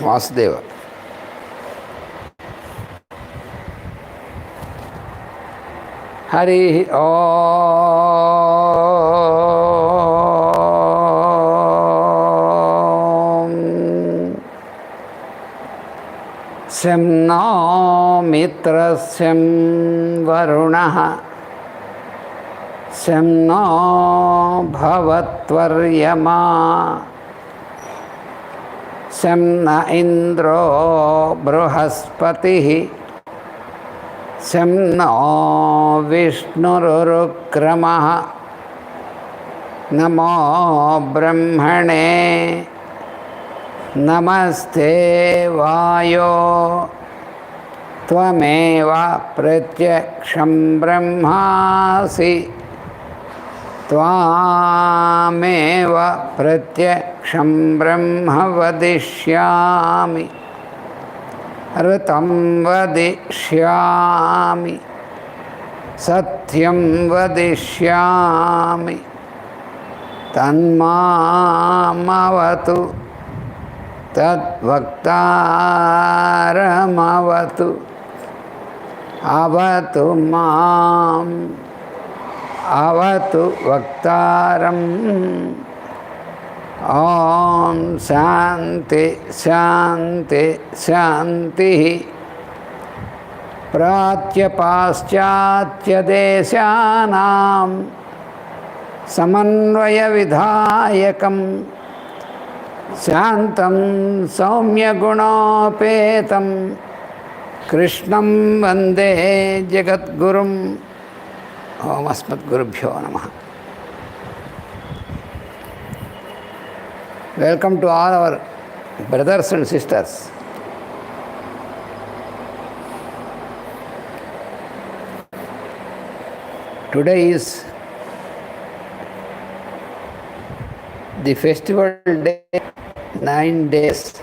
Vasudeva. Hari Om. Sem no mitra sem varunaha sem no bhavatvaryama sem na indro bruhaspatihi sem no vishnururkramaha namo brahmane namaste vayo tvameva pratyaksham brahmasi tvameva pratyaksham brahma vadishyami ritam vadishyami satyam vadishyami tanmamavatu tadvaktaramavatu avatu mam avatu vaktaram. Om Shanti Shanti Shanti. Pratyapāścātya deśānām samanvaya vidhāyakam Shantam saumya gunopetam Krishnam vande jagadgurum. Om Asmadgurubhyo Namaha. Welcome to all our brothers and sisters. Today is the festival day, 9 days.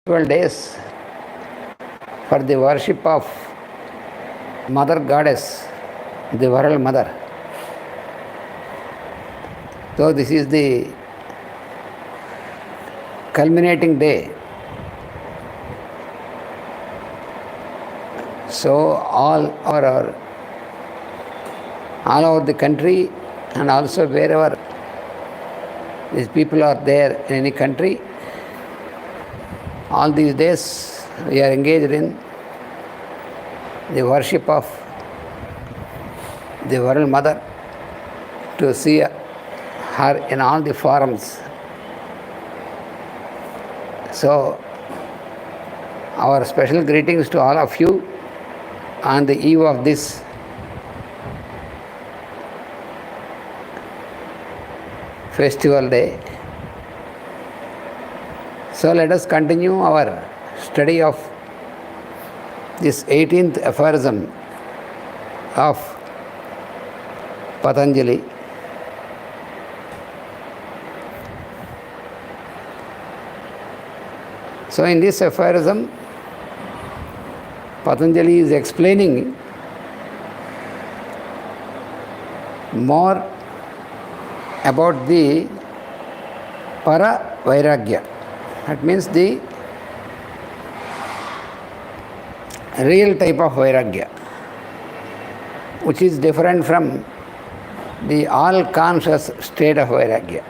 Festival days for the worship of Mother Goddess, the World Mother. So this is the culminating day. So all over the country and also wherever these people are there in any country, all these days we are engaged in the worship of the World Mother, to see her in all the forms. So our special greetings to all of you on the eve of this festival day. So let us continue our study of this 18th aphorism of Patanjali. So in this aphorism, Patanjali is explaining more about the para vairagya. That means the real type of vairagya, which is different from the all-conscious state of vairagya.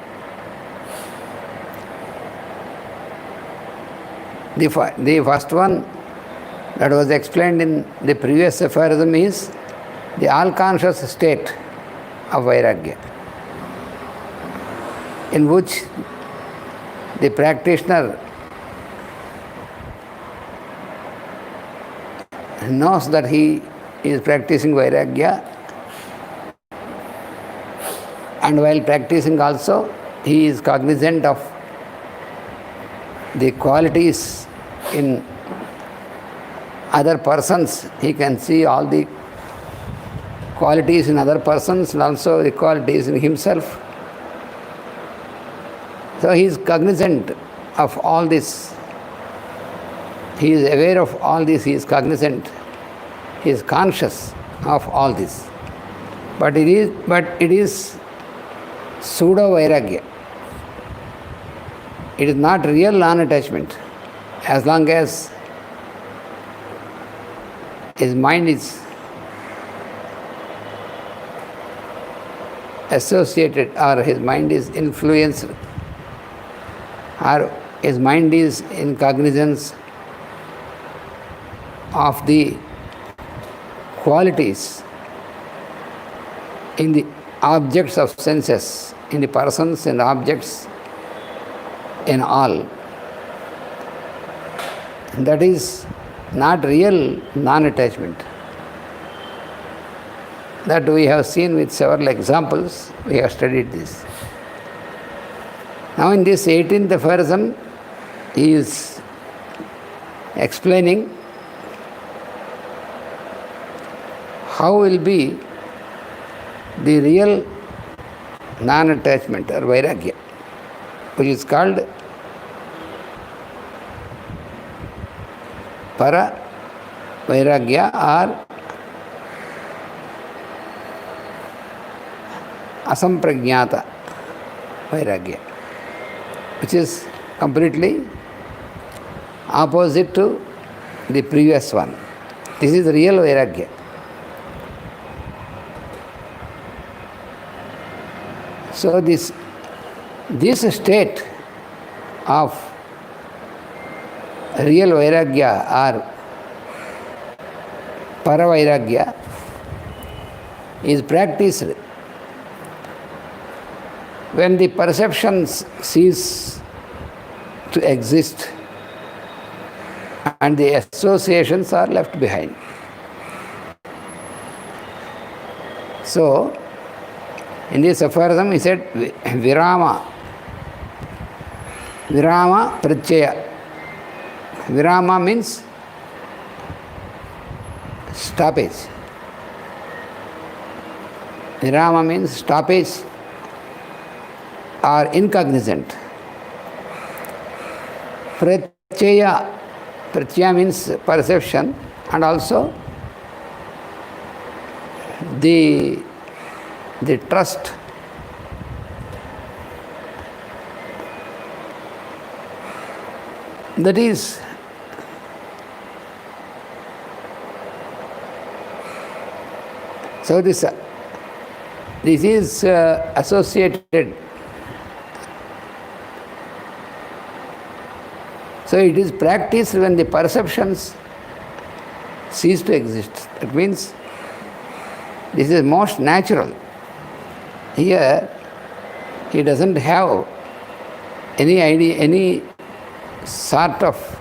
The first one that was explained in the previous aphorism is the all-conscious state of vairagya, in which the practitioner knows that he is practicing vairagya, and while practicing also he is cognizant of the qualities in other persons. He can see all the qualities in other persons and also the qualities in himself. So he is cognizant of all this. He is aware of all this, he is cognizant, he is conscious of all this. But it is pseudo vairagya. It is not real non-attachment. As long as his mind is associated or his mind is influenced or his mind is in cognizance of the qualities in the objects of senses, in the persons and objects in all. That is not real non-attachment. That we have seen with several examples, we have studied this. Now in this 18th aphorism, he is explaining how will be the real non-attachment or vairagya, which is called para vairagya or asampragnata vairagya, which is completely opposite to the previous one. This is the real vairagya. So this state of real vairagya or paravairagya is practiced when the perceptions cease to exist and the associations are left behind. So, in this aphorism he said, Virama Pratyaya. Virama means stoppage. Virama means stoppage or incognizant. Pratyaya means perception, and also the trust. That is so this is associated. So it is practiced when the perceptions cease to exist. That means this is most natural. Here he doesn't have any idea, any sort of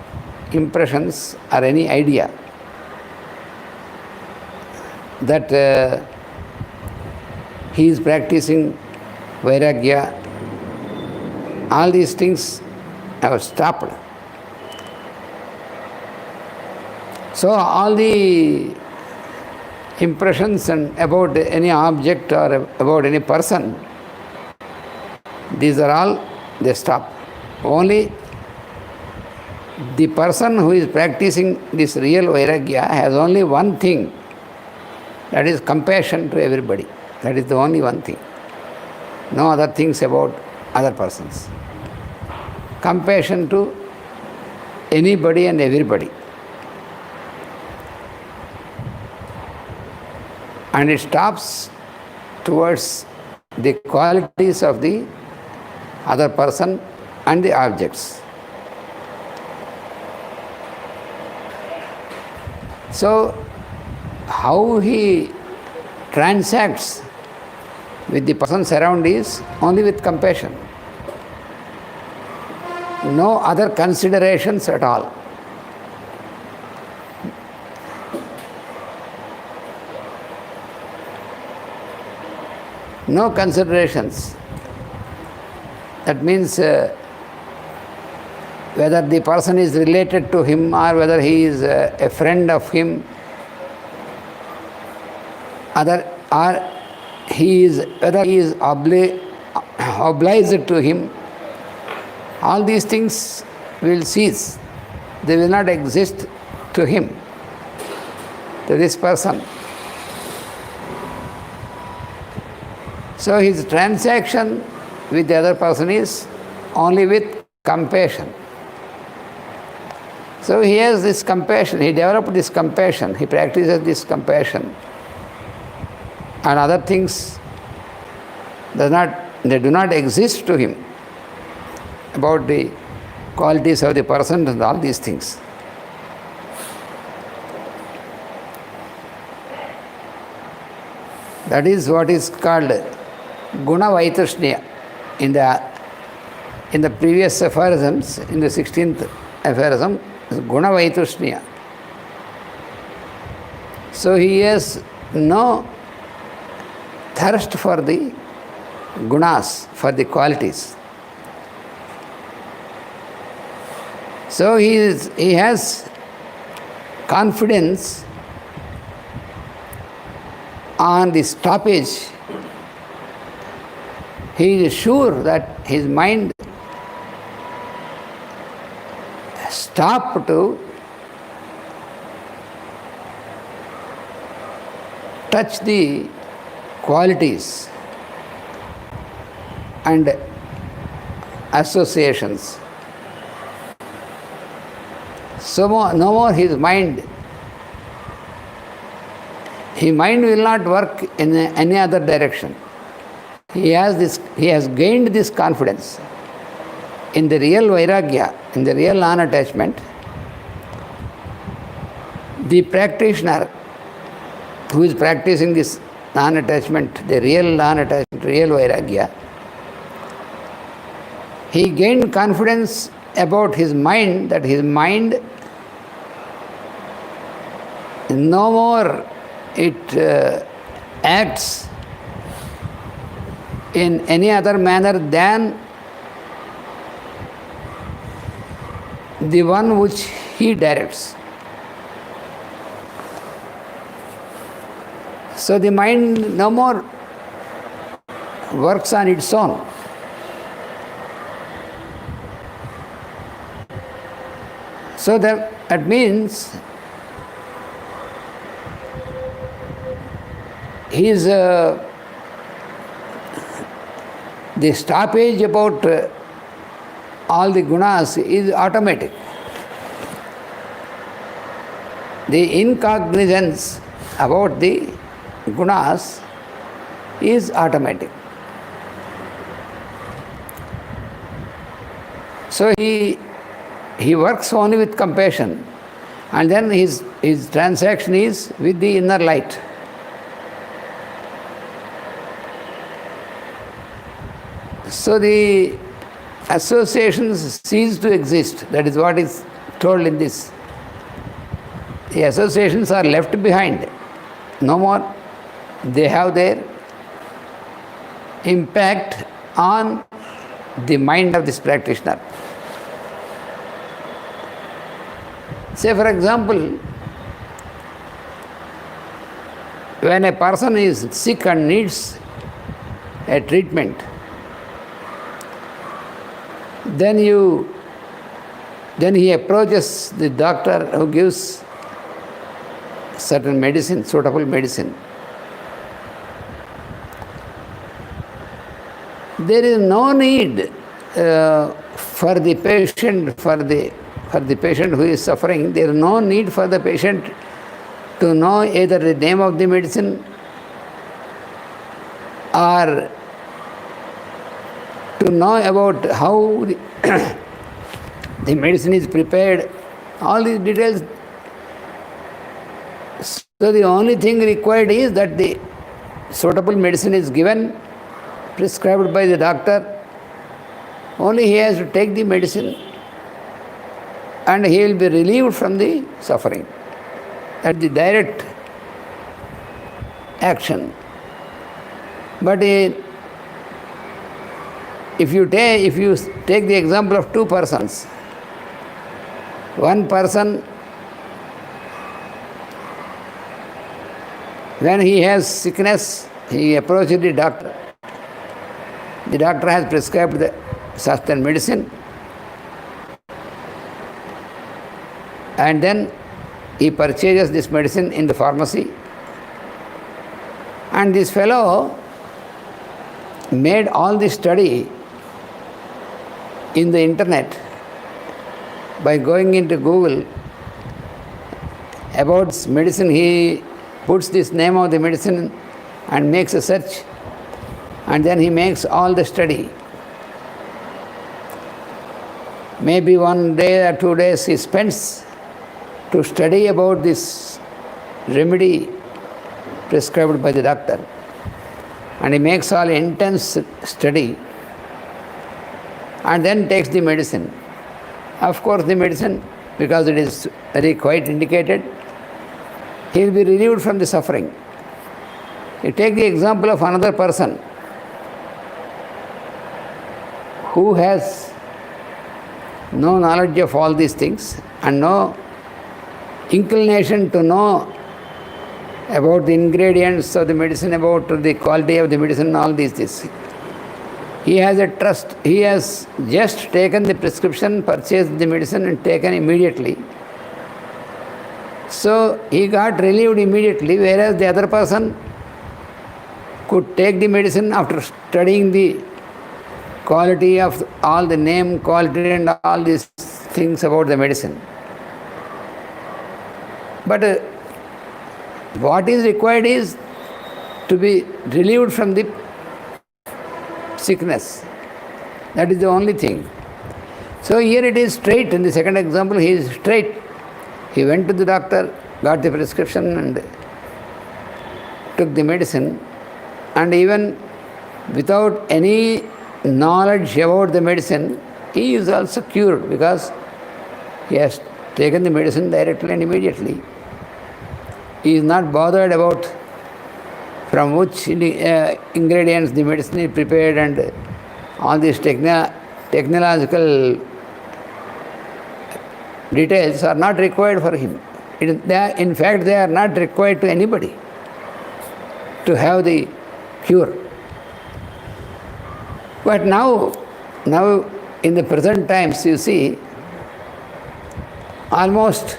impressions or any idea that he is practicing vairagya. All these things have stopped. So all the impressions and about any object or about any person, these are all, they stop. Only the person who is practicing this real vairagya has only one thing, that is compassion to everybody. That is the only one thing. No other things about other persons. Compassion to anybody and everybody. And it stops towards the qualities of the other person and the objects. So, how he transacts with the persons around is only with compassion. No other considerations at all. No considerations. That means whether the person is related to him or whether he is a friend of him, whether he is obliged to him, all these things will cease. They will not exist to him, to this person. So his transaction with the other person is only with compassion. So he has this compassion, he developed this compassion, he practices this compassion. And other things they do not exist to him about the qualities of the person and all these things. That is what is called Guna Vaitushnya. In the previous aphorisms, in the 16th aphorism, Guna Vaitushnya. So he has no thirst for the gunas, for the qualities. So he has confidence on the stoppage. He is sure that his mind stopped to touch the qualities and associations. So no more his mind will not work in any other direction. He has gained this confidence. In the real vairagya, in the real non-attachment, the practitioner who is practicing this non-attachment, the real non-attachment, real vairagya, he gained confidence about his mind, that his mind no more it acts in any other manner than the one which he directs. So the mind no more works on its own. So that means the stoppage about all the gunas is automatic. The incognizance about the gunas is automatic. So he works only with compassion, and then his transaction is with the inner light. So the associations cease to exist. That is what is told in this. The associations are left behind. No more. They have their impact on the mind of this practitioner. Say, for example, when a person is sick and needs a treatment, then he approaches the doctor who gives certain medicine, suitable medicine. There is no need for the patient who is suffering. There is no need for the patient to know either the name of the medicine or to know about how the medicine is prepared, all these details. So the only thing required is that the suitable medicine is given, prescribed by the doctor. Only he has to take the medicine and he will be relieved from the suffering. That's the direct action. But if you take the example of two persons, one person, when he has sickness, he approaches the doctor. The doctor has prescribed the certain medicine, and then he purchases this medicine in the pharmacy. And this fellow made all the study in the internet, by going into Google about medicine, he puts this name of the medicine and makes a search, and then he makes all the study. Maybe 1 day or 2 days he spends to study about this remedy prescribed by the doctor, and he makes all intense study and then takes the medicine. Of course, the medicine, because it is very quite indicated, he will be relieved from the suffering. You take the example of another person who has no knowledge of all these things and no inclination to know about the ingredients of the medicine, about the quality of the medicine, all these things. He has a trust. He has just taken the prescription, purchased the medicine and taken immediately. So he got relieved immediately, whereas the other person could take the medicine after studying the quality of all the name, quality and all these things about the medicine. But what is required is to be relieved from the sickness. That is the only thing. So here it is straight. In the second example, he is straight. He went to the doctor, got the prescription and took the medicine, and even without any knowledge about the medicine, he is also cured because he has taken the medicine directly and immediately. He is not bothered about from which ingredients the medicine is prepared, and all these technological details are not required for him. In fact, they are not required to anybody to have the cure. But now in the present times, you see, almost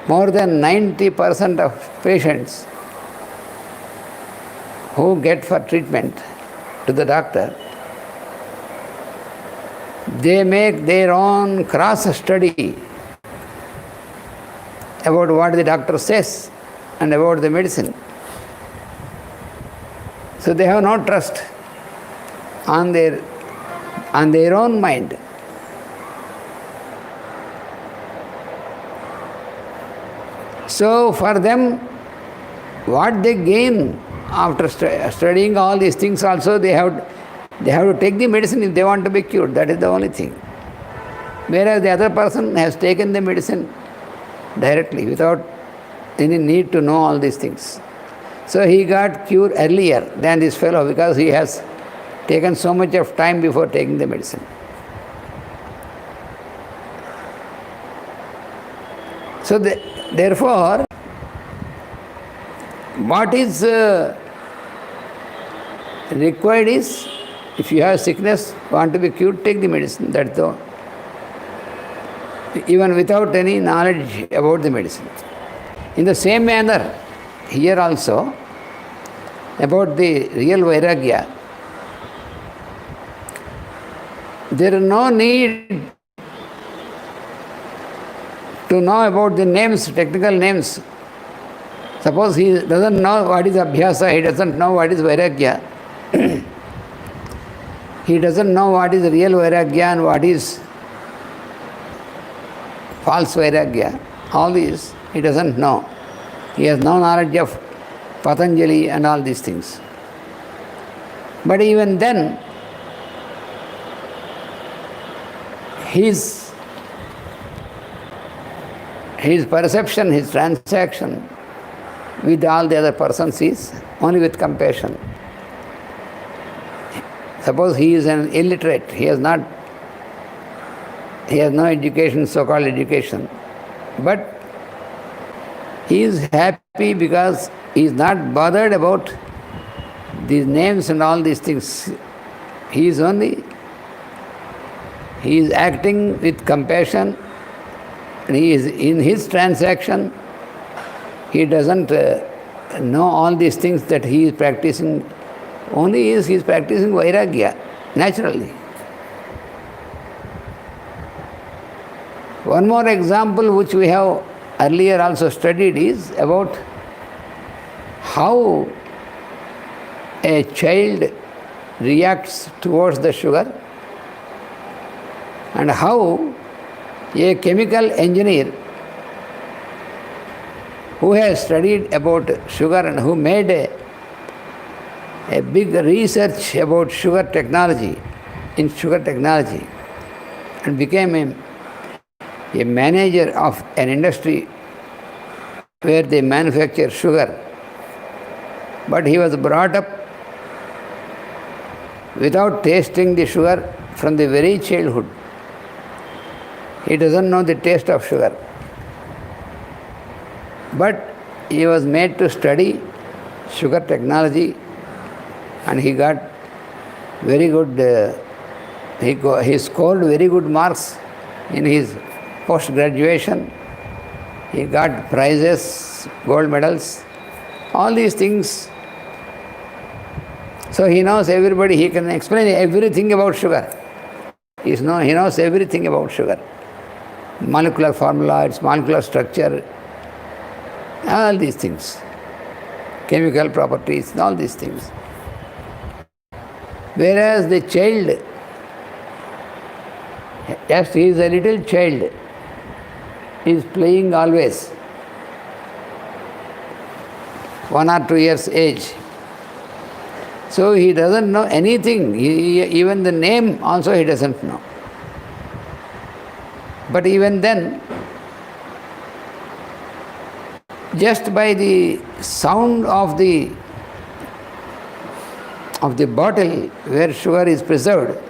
more than 90% of patients who get for treatment to the doctor, they make their own cross study about what the doctor says and about the medicine. So they have no trust on their own mind. So for them, what they gain after studying all these things also, they have to take the medicine if they want to be cured. That is the only thing. Whereas the other person has taken the medicine directly without any need to know all these things. So he got cured earlier than this fellow because he has taken so much of time before taking the medicine. So therefore, what is required is, if you have sickness, want to be cured, take the medicine. That's all. Even without any knowledge about the medicine. In the same manner, here also, about the real Vairagya, there is no need to know about the names, technical names. Suppose he doesn't know what is Abhyasa, he doesn't know what is Vairagya. He doesn't know what is real Vairagya and what is false Vairagya. All these he doesn't know. He has no knowledge of Patanjali and all these things. But even then, his perception, his transaction with all the other persons is only with compassion. Suppose he is an illiterate, he has no education, so-called education, but he is happy because he is not bothered about these names and all these things. He is acting with compassion, and he is in his transaction. He doesn't know all these things that he is practicing. Only he is practicing Vairagya, naturally. One more example which we have earlier also studied is about how a child reacts towards the sugar and how a chemical engineer who has studied about sugar and who made a big research about sugar technology, in sugar technology, and became a manager of an industry where they manufacture sugar. But he was brought up without tasting the sugar from the very childhood. He doesn't know the taste of sugar. But he was made to study sugar technology and he got very good, he scored very good marks in his post-graduation. He got prizes, gold medals, all these things. So he knows everybody, he can explain everything about sugar. He knows everything about sugar. Molecular formula, its molecular structure, all these things. Chemical properties, all these things. Whereas the child, just he is a little child, is playing always, 1 or 2 years age. So he doesn't know anything, even the name also he doesn't know. But even then, just by the sound of the bottle where sugar is preserved,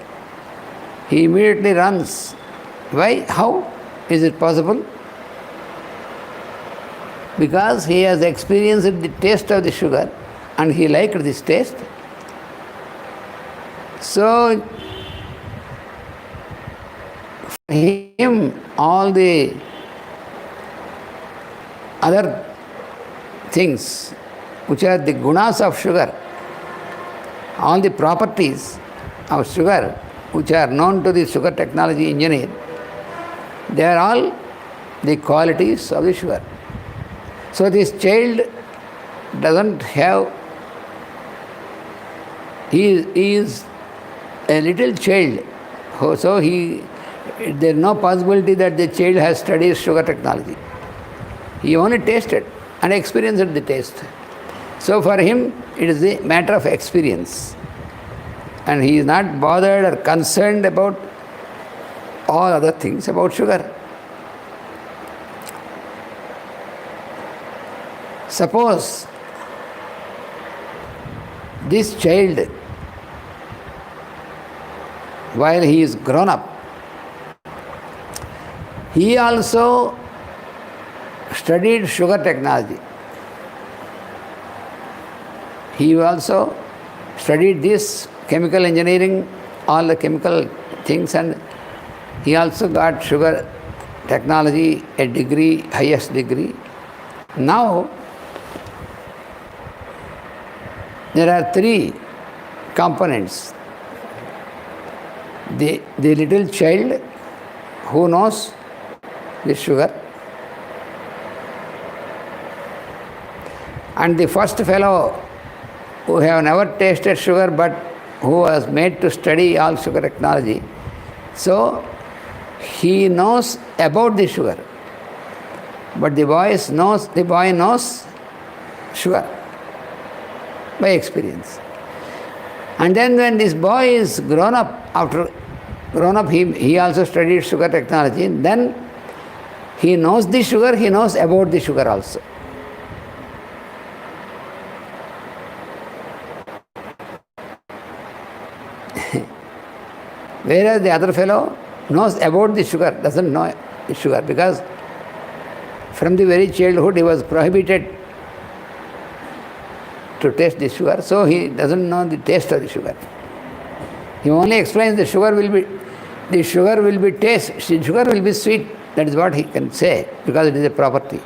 he immediately runs. Why? How is it possible? Because he has experienced the taste of the sugar and he liked this taste. So, for him, all the other things which are the gunas of sugar, all the properties of sugar which are known to the sugar technology engineer, they are all the qualities of the sugar. So this child doesn't have, he is a little child, so there is no possibility that the child has studied sugar technology. He only tasted and experienced the taste. So for him, it is a matter of experience. And he is not bothered or concerned about all other things about sugar. Suppose this child, while he is grown up, he also studied sugar technology. He also studied this chemical engineering, all the chemical things, and he also got sugar technology, a degree, highest degree. Now, there are 3 components. The little child who knows the sugar, and the first fellow who have never tasted sugar but who was made to study all sugar technology. So he knows about the sugar, but the boy knows sugar by experience. And then when this boy is grown up, he also studied sugar technology, then he knows the sugar, he knows about the sugar also. Whereas the other fellow knows about the sugar, doesn't know the sugar, because from the very childhood he was prohibited to taste the sugar, so he doesn't know the taste of the sugar. He only explains the sugar will be taste, sugar will be sweet. That is what he can say, because it is a property.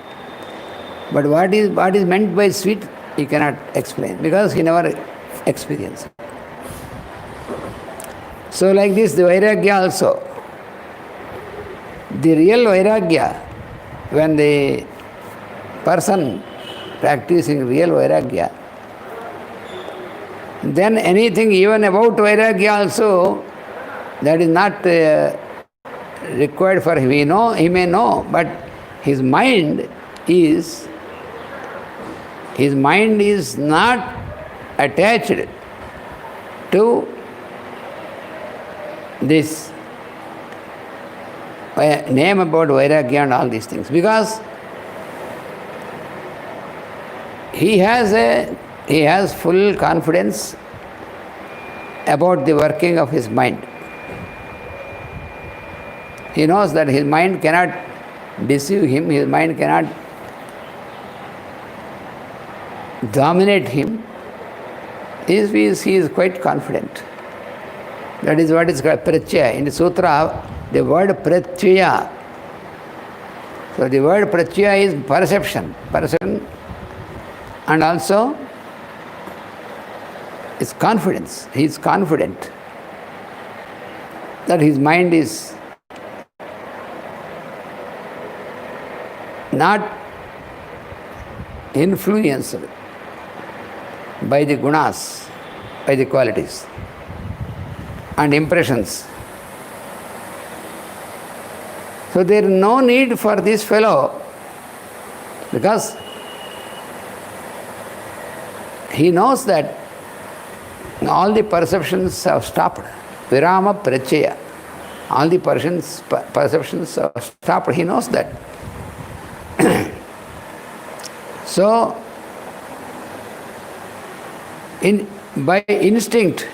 But what is meant by sweet, he cannot explain, because he never experienced. So like this, the Vairagya also. The real Vairagya, when the person practicing real Vairagya, then anything even about Vairagya also, that is not required for him. He may know, but his mind is not attached to this name about Vairagya and all these things, because he has full confidence about the working of his mind. He knows that his mind cannot deceive him, his mind cannot dominate him. He is quite confident. That is what is called pratyaya. In the sutra, the word pratyaya. So the word pratyaya is perception. Perception and also is confidence. He is confident that his mind is not influenced by the gunas, by the qualities and impressions. So there is no need for this fellow, because he knows that all the perceptions have stopped. Virama pratyaya. All the perceptions have stopped. He knows that. So, by instinct,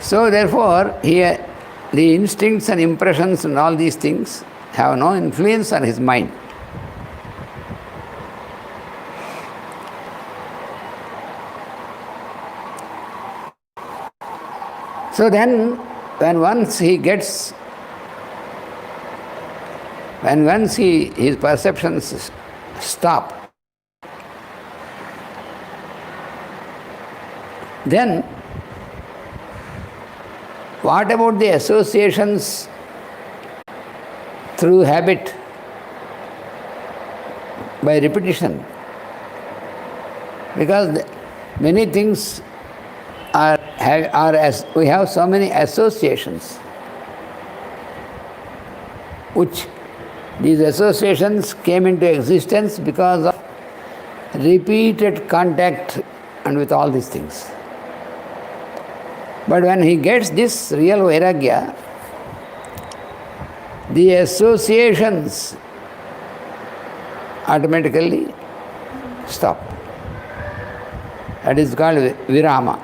so therefore, the instincts and impressions and all these things have no influence on his mind. So then, when once his perceptions stop, then what about the associations through habit, by repetition? Because many things we have so many associations, which these associations came into existence because of repeated contact and with all these things. But when he gets this real Vairagya, the associations automatically stop. That is called virama.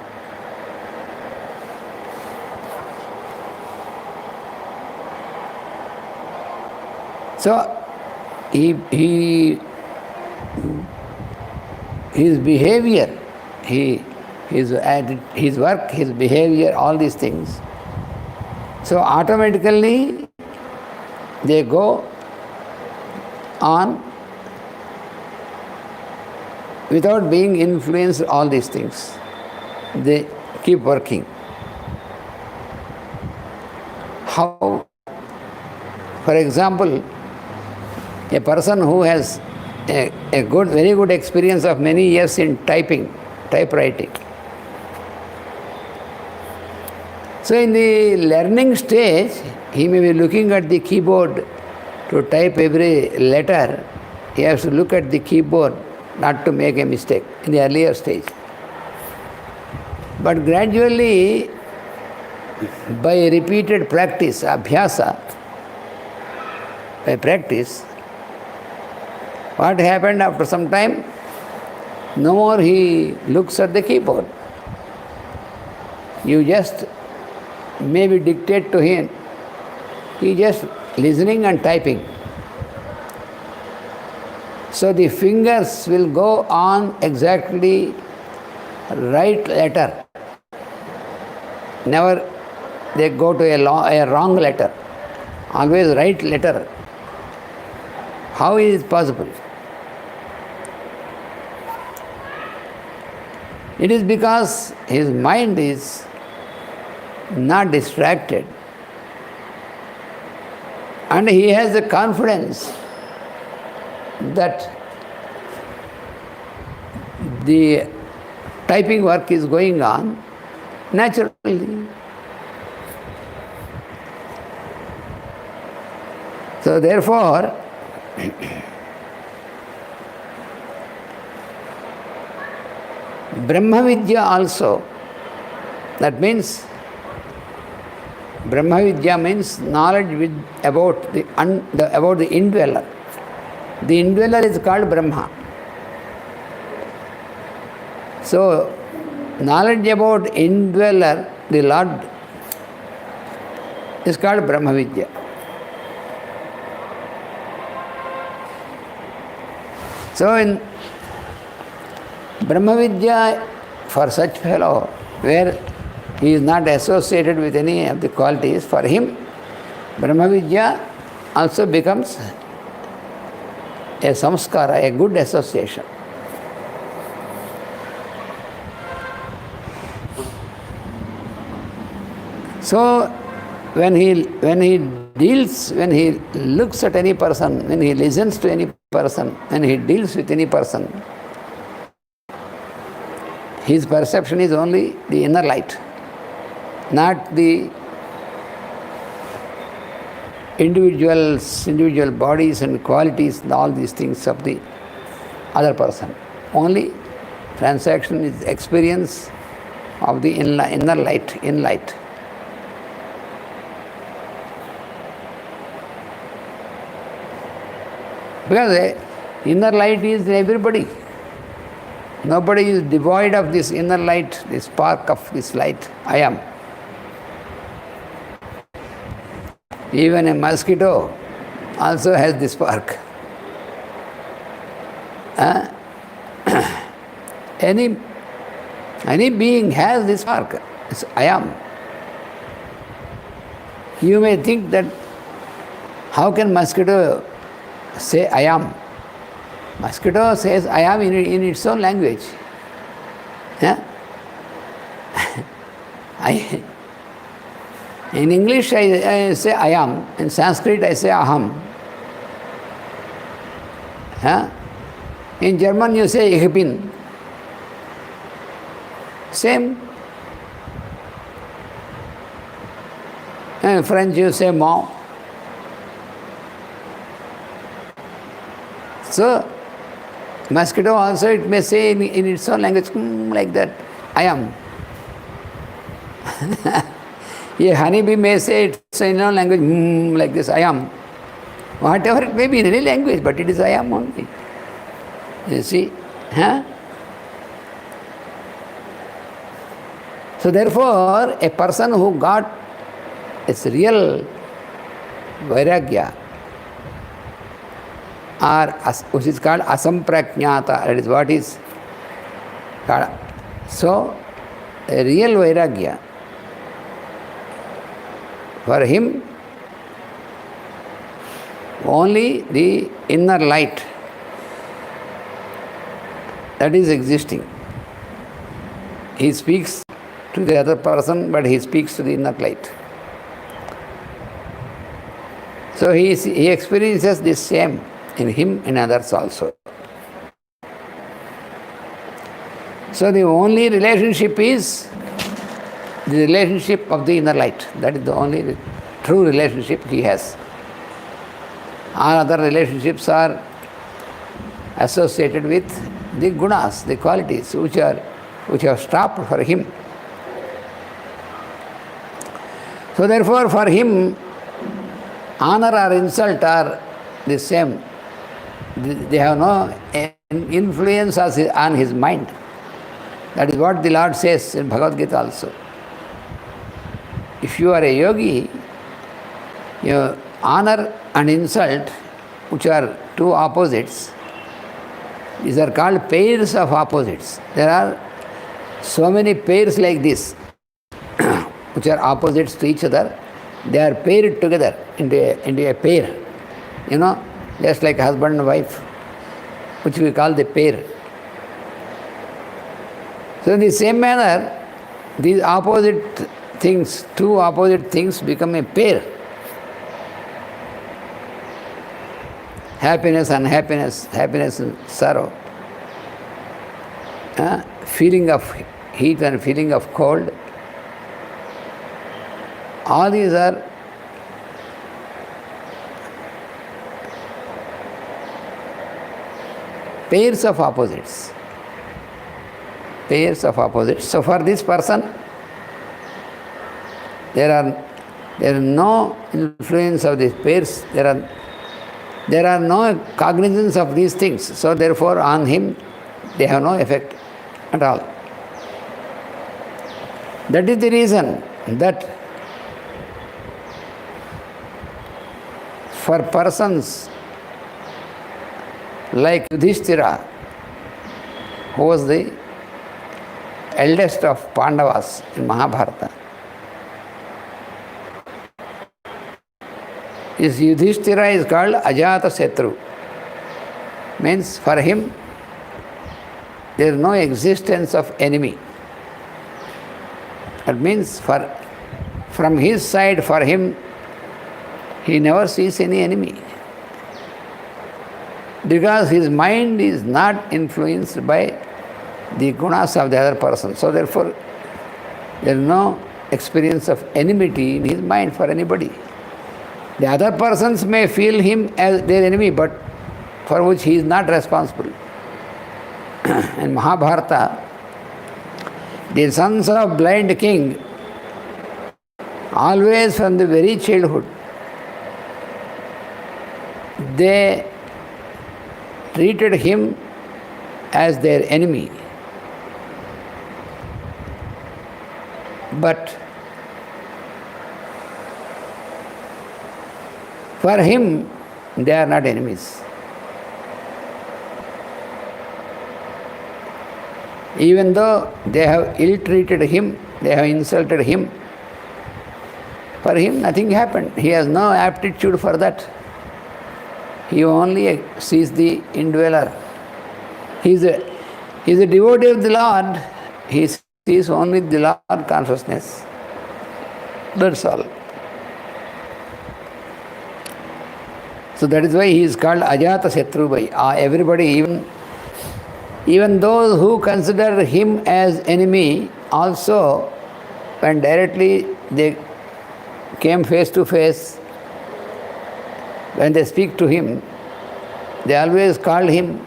So his behavior, his work, his behavior, all these things, so automatically they go on without being influenced, all these things. They keep working. How? For example, a person who has a very good experience of many years in typewriting. So in the learning stage, he may be looking at the keyboard to type every letter. He has to look at the keyboard not to make a mistake in the earlier stage. But gradually, by repeated practice, abhyasa, by practice, what happened after some time? No more he looks at the keyboard. You just maybe dictate to him. He just listening and typing. So the fingers will go on exactly right letter. Never they go to a wrong letter. Always right letter. How is it possible? It is because his mind is not distracted. And he has the confidence that the typing work is going on naturally. So therefore, Brahma Vidya also, that means Brahma Vidya means knowledge about the indweller. The indweller is called Brahma. So, knowledge about indweller, the Lord, is called Brahma Vidya. So, in Brahma Vidya, for such fellow, where he is not associated with any of the qualities, for him, Brahma Vidya also becomes a samskara, a good association. So, when he looks at any person, when he listens to any person, when he deals with any person, his perception is only the inner light, not the individual bodies and qualities and all these things of the other person. Only transaction is experience of the inner light, in light. Because the inner light is in everybody. Nobody is devoid of this inner light, this spark of this light. I am. Even a mosquito also has this spark. Any being has this spark. It's I am. You may think that how can mosquito say I am? Mosquito says I am in its own language. Yeah? In English I say I am. In Sanskrit I say aham. Yeah? In German you say ich bin. Same. In French you say moi. So, mosquito also it may say in its own language like that, I am. A honeybee may say it's in its own language like this, I am. Whatever it may be in any language, but it is I am only. You see? Huh? So therefore, a person who got its real vairagya, or which is called asamprajnata, that is what is called. So, a real vairagya, for him, only the inner light that is existing. He speaks to the other person, but he speaks to the inner light. So he experiences this same in him, in others also. So the only relationship is the relationship of the inner light. That is the only true relationship he has. All other relationships are associated with the gunas, the qualities which have stopped for him. So therefore for him, honor or insult are the same. They have no influence on his mind. That is what the Lord says in Bhagavad Gita also. If you are a yogi, your honor and insult, which are two opposites, these are called pairs of opposites. There are so many pairs like this, which are opposites to each other. They are paired together into a pair. You know, just like husband and wife, which we call the pair. So in the same manner, these opposite things, two opposite things become a pair. Happiness, unhappiness, happiness and sorrow. Feeling of heat and feeling of cold. All these are pairs of opposites. Pairs of opposites. So for this person, there is no influence of these pairs. There are no cognizance of these things. So therefore on him they have no effect at all. That is the reason that for persons like Yudhishthira, who was the eldest of Pandavas in Mahabharata, this Yudhishthira is called Ajata Shatru. Means for him there is no existence of enemy. That means from his side, for him, he never sees any enemy. Because his mind is not influenced by the gunas of the other person. So therefore, there is no experience of enmity in his mind for anybody. The other persons may feel him as their enemy, but for which he is not responsible. In Mahabharata, the sons of blind king, always from the very childhood, they treated him as their enemy. But for him, they are not enemies. Even though they have ill-treated him, they have insulted him, for him nothing happened. He has no aptitude for that. He only sees the indweller. He is a devotee of the Lord. He sees only the Lord consciousness. That's all. So that is why he is called Ajata Shatru by everybody, even those who consider him as enemy, also when directly they came face to face, when they speak to him, they always called him,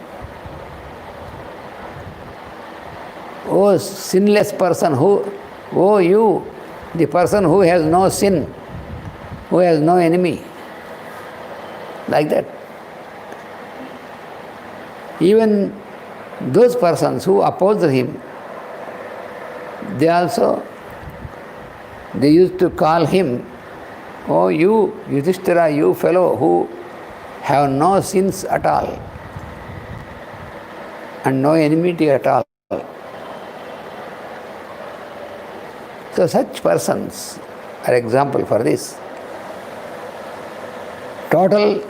"Oh sinless person, oh you, the person who has no sin, who has no enemy." Like that. Even those persons who opposed him, they used to call him, "Oh you, Yudhishthira, you fellow who have no sins at all and no enmity at all." So such persons are example for this. Total,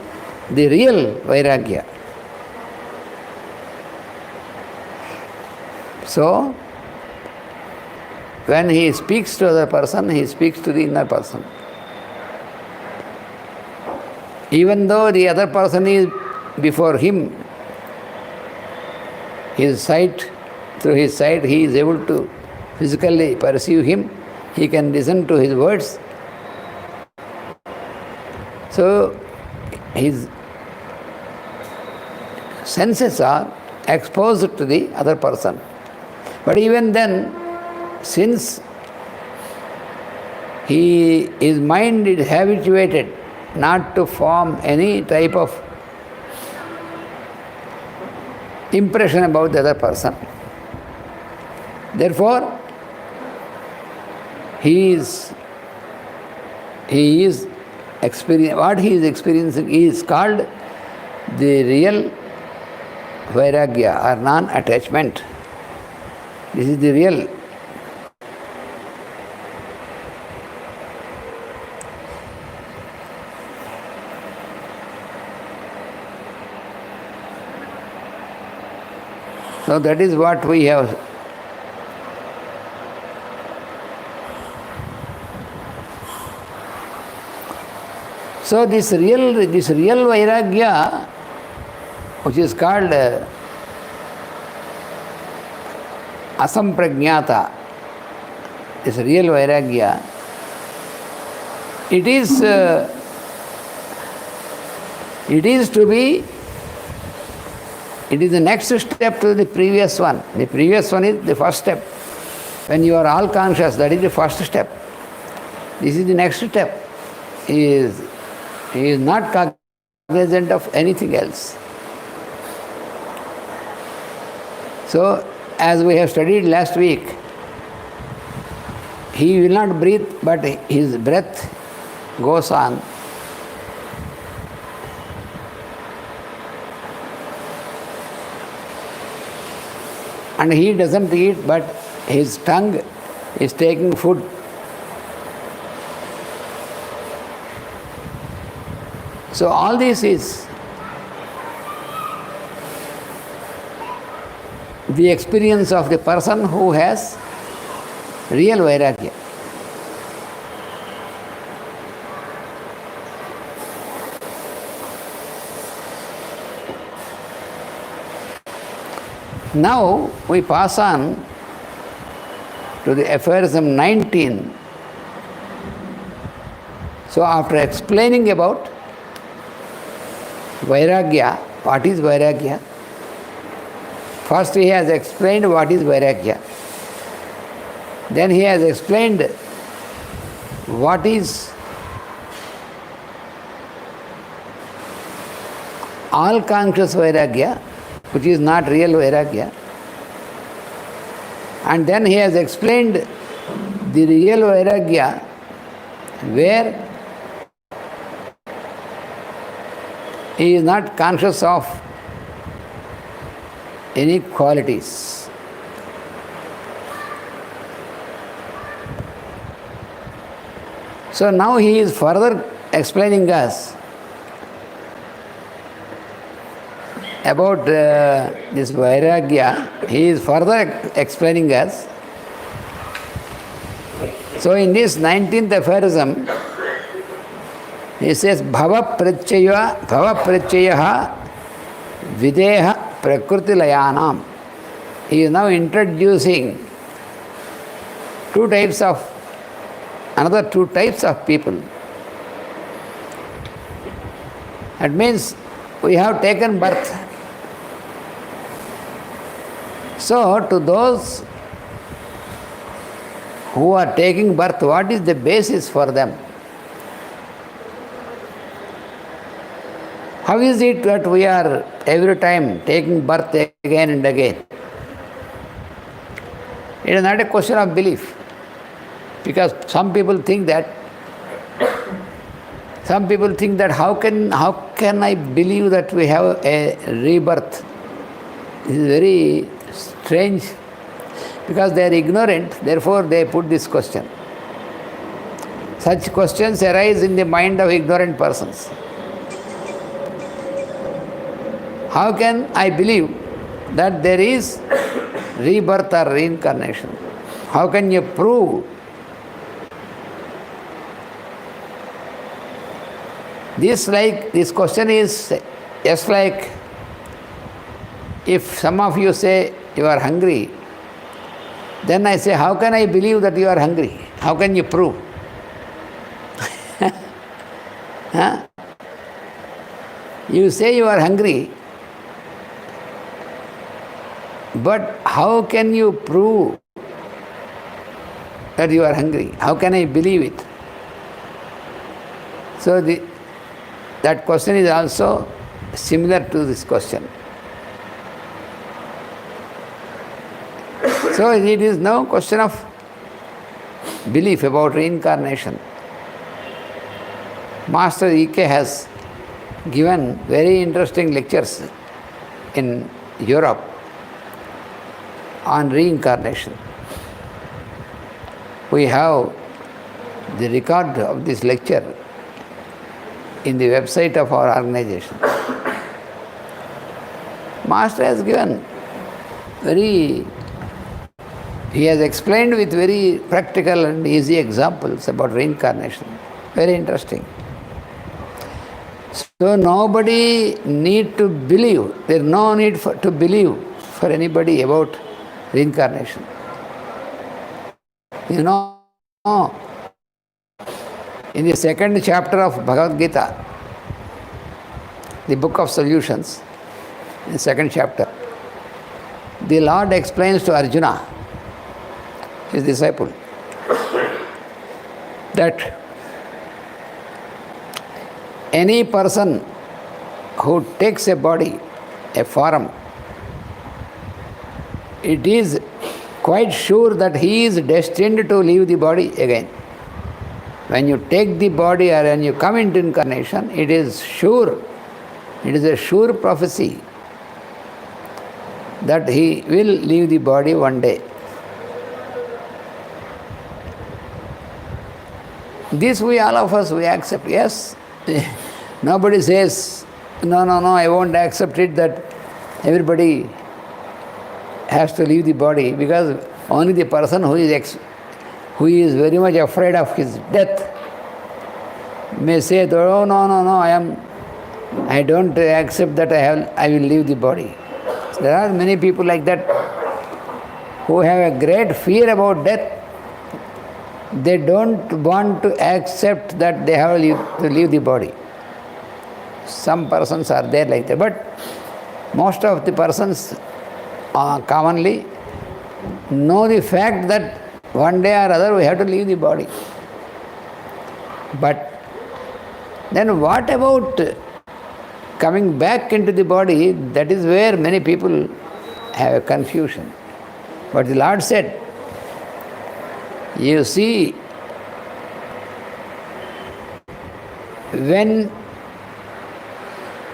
the real Vairagya. So, when he speaks to other person, he speaks to the inner person. Even though the other person is before him, through his sight, he is able to physically perceive him, he can listen to his words. So, his senses are exposed to the other person. But even then, since his mind is habituated not to form any type of impression about the other person, therefore, what he is experiencing is called the real Vairagya or non-attachment. This is the real. So that is what we have So this real vairagya, which is called asampragnata, this real vairagya, it is the next step to the previous one. The previous one is the first step. When you are all conscious, that is the first step. This is the next step. He is not cognizant of anything else. So, as we have studied last week, he will not breathe, but his breath goes on. And he doesn't eat, but his tongue is taking food. So all this is the experience of the person who has real vairagya. Now we pass on to the aphorism 19. So after explaining about vairagya, what is vairagya? First he has explained what is vairagya. Then he has explained what is all conscious vairagya, which is not real vairagya. And then he has explained the real vairagya where he is not conscious of any qualities. So now he is further explaining us about this vairagya. He is further explaining us. So in this 19th aphorism, he says, Bhava pratyaya videha prakriti layanam. He is now introducing another two types of people. That means we have taken birth. So to those who are taking birth, what is the basis for them? How is it that we are every time taking birth again and again? It is not a question of belief. Because some people think that how can I believe that we have a rebirth? This is very strange. Because they are ignorant, therefore they put this question. Such questions arise in the mind of ignorant persons. How can I believe that there is rebirth or reincarnation? How can you prove? This question is just like if some of you say you are hungry, then I say, how can I believe that you are hungry? How can you prove? Huh? You say you are hungry, but how can you prove that you are hungry? How can I believe it? So that question is also similar to this question. So it is no question of belief about reincarnation. Master E.K. has given very interesting lectures in Europe on reincarnation. We have the record of this lecture in the website of our organization. Master has given he has explained with very practical and easy examples about reincarnation. Very interesting. So nobody need to believe. There is no need to believe for anybody about reincarnation. You know, in the second chapter of Bhagavad Gita, the book of solutions, in the second chapter, the Lord explains to Arjuna, his disciple, that any person who takes a body, a form, it is quite sure that he is destined to leave the body again. When you take the body or when you come into incarnation, it is sure, it is a sure prophecy that he will leave the body one day. This we, all of us, we accept, yes. Nobody says, no, I won't accept it that everybody has to leave the body, because only the person who is very much afraid of his death may say, oh, no, I don't accept that I will leave the body. So there are many people like that who have a great fear about death. They don't want to accept that they have to leave the body. Some persons are there like that, but most of the persons commonly know the fact that one day or other we have to leave the body. But then what about coming back into the body? That is where many people have a confusion. But the Lord said, you see, when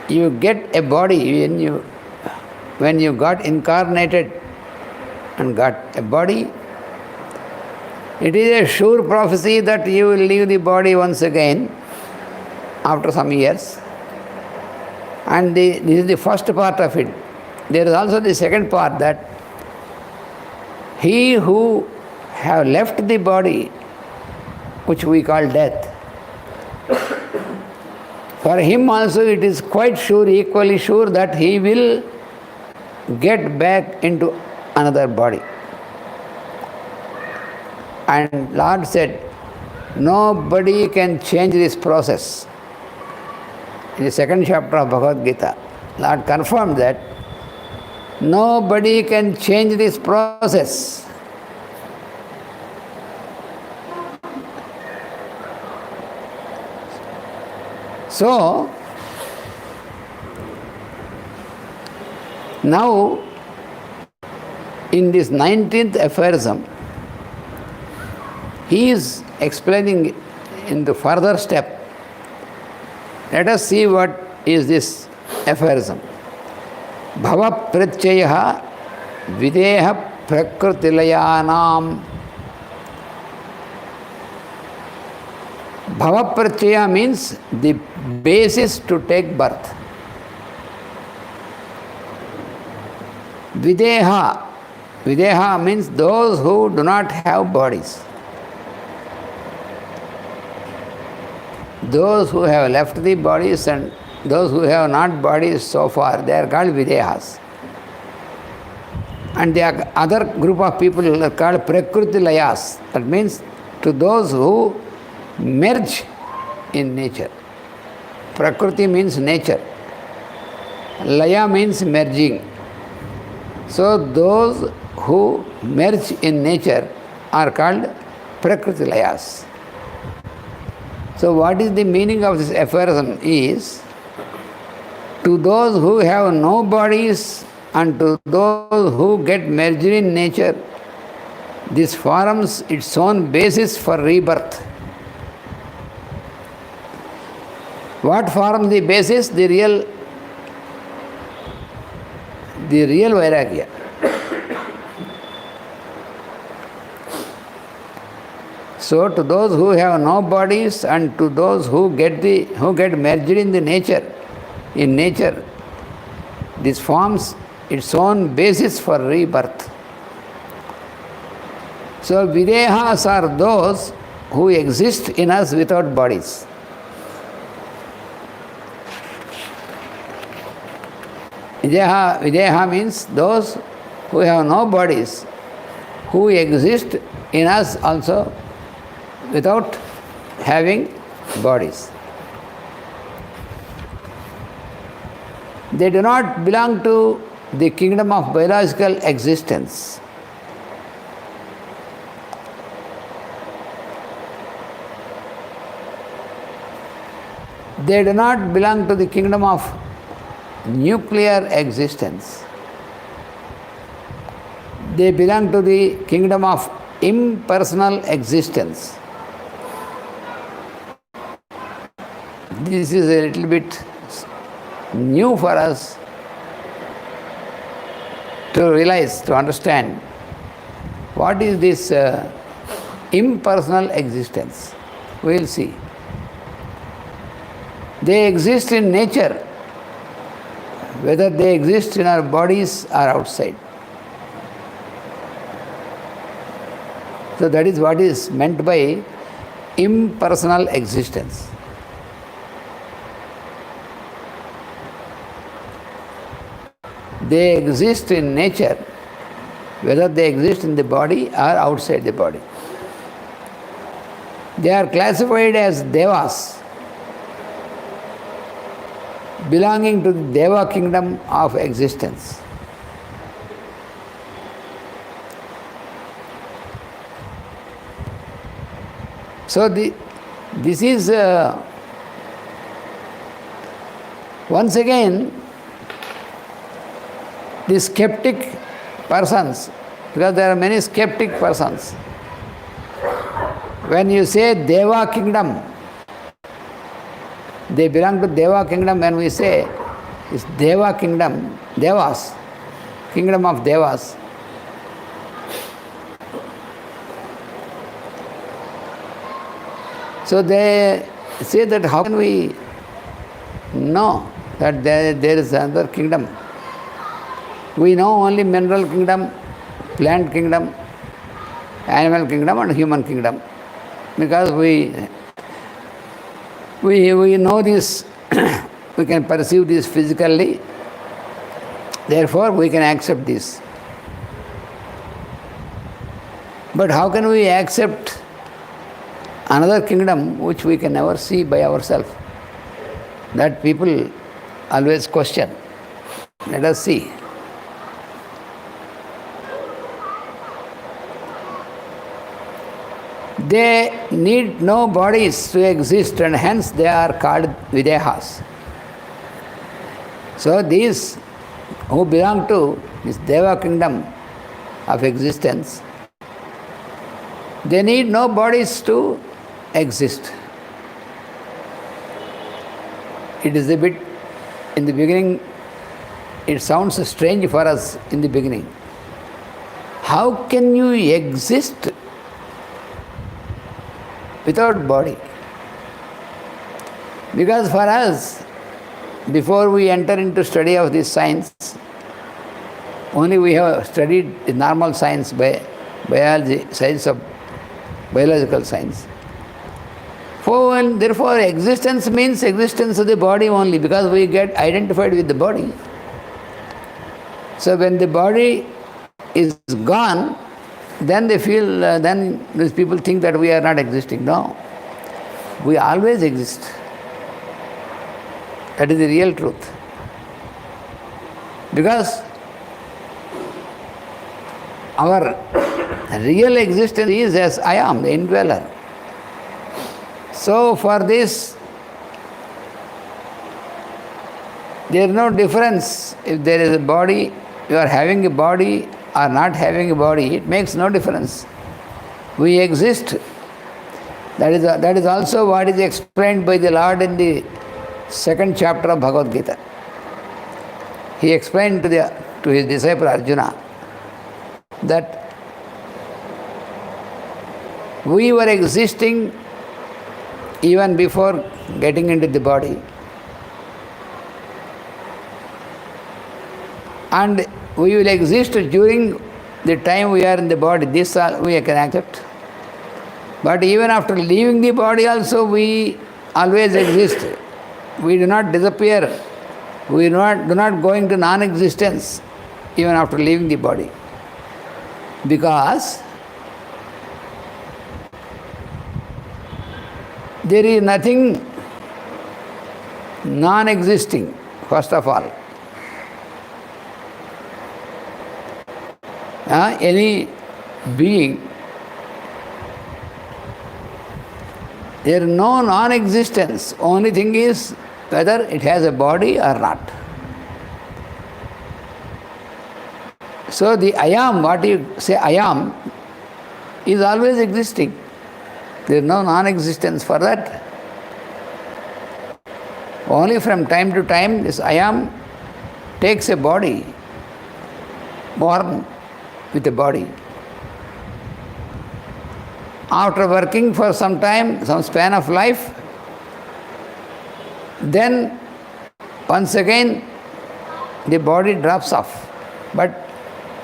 you get a body, when you got incarnated and got a body, it is a sure prophecy that you will leave the body once again after some years. And this is the first part of it. There is also the second part, that he who have left the body, which we call death, for him also it is quite sure, equally sure, that he will get back into another body. And Lord said, nobody can change this process. In the second chapter of Bhagavad Gita, Lord confirmed that nobody can change this process. So, now in this 19th aphorism, he is explaining in the further step. Let us see what is this aphorism. Bhava pratyaya videha prakritilayanam. Bhava pratyaya means the basis to take birth. Videha means those who do not have bodies. Those who have left the bodies and those who have not bodies so far, they are called Videhas. And the other group of people are called Prakritilayas. That means to those who merge in nature. Prakriti means nature. Laya means merging. So those who merge in nature are called Prakritilayas. So what is the meaning of this aphorism is, to those who have no bodies and to those who get merged in nature, this forms its own basis for rebirth. What forms the basis? The real Vairagya. So to those who have no bodies and to those who get merged in the nature, this forms its own basis for rebirth. So Videhas are those who exist in us without bodies. Videha means those who have no bodies, who exist in us also without having bodies. They do not belong to the kingdom of biological existence. They do not belong to the kingdom of nuclear existence. They belong to the kingdom of impersonal existence. This is a little bit new for us to realize, to understand what is this impersonal existence. We will see. They exist in nature, whether they exist in our bodies or outside. So that is what is meant by impersonal existence. They exist in nature, whether they exist in the body or outside the body. They are classified as devas, belonging to the Deva kingdom of existence. So this is once again the skeptic persons, because there are many skeptic persons. When you say Deva kingdom, they belong to Deva kingdom. When we say it's Deva kingdom, Devas, kingdom of Devas. So they say that how can we know that there is another kingdom? We know only mineral kingdom, plant kingdom, animal kingdom and human kingdom. Because we know this, we can perceive this physically, therefore we can accept this. But how can we accept another kingdom which we can never see by ourselves? That people always question. Let us see. They need no bodies to exist, and hence they are called Videhas. So these who belong to this Deva kingdom of existence, they need no bodies to exist. It is a bit, in the beginning, it sounds strange for us in the beginning. How can you exist without body? Because for us, before we enter into study of this science, only we have studied the normal science, biology, science of biological science. Therefore, existence means existence of the body only, because we get identified with the body. So when the body is gone, then they feel, then these people think that we are not existing. No, we always exist. That is the real truth. Because our real existence is as I am, the indweller. So for this, there is no difference if there is a body, you are having a body or not having a body, it makes no difference. We exist. That is also what is explained by the Lord in the second chapter of Bhagavad Gita. He explained to his disciple Arjuna that we were existing even before getting into the body, and we will exist during the time we are in the body. This we can accept. But even after leaving the body also, we always exist. We do not disappear We do not go into non-existence even after leaving the body. Because there is nothing non-existing, first of all. Any being, there is no non-existence. Only thing is whether it has a body or not. So the I am, what you say I am, is always existing. There is no non-existence for that. Only from time to time this I am takes a body, born with a body. After working for some time, some span of life, then once again the body drops off, but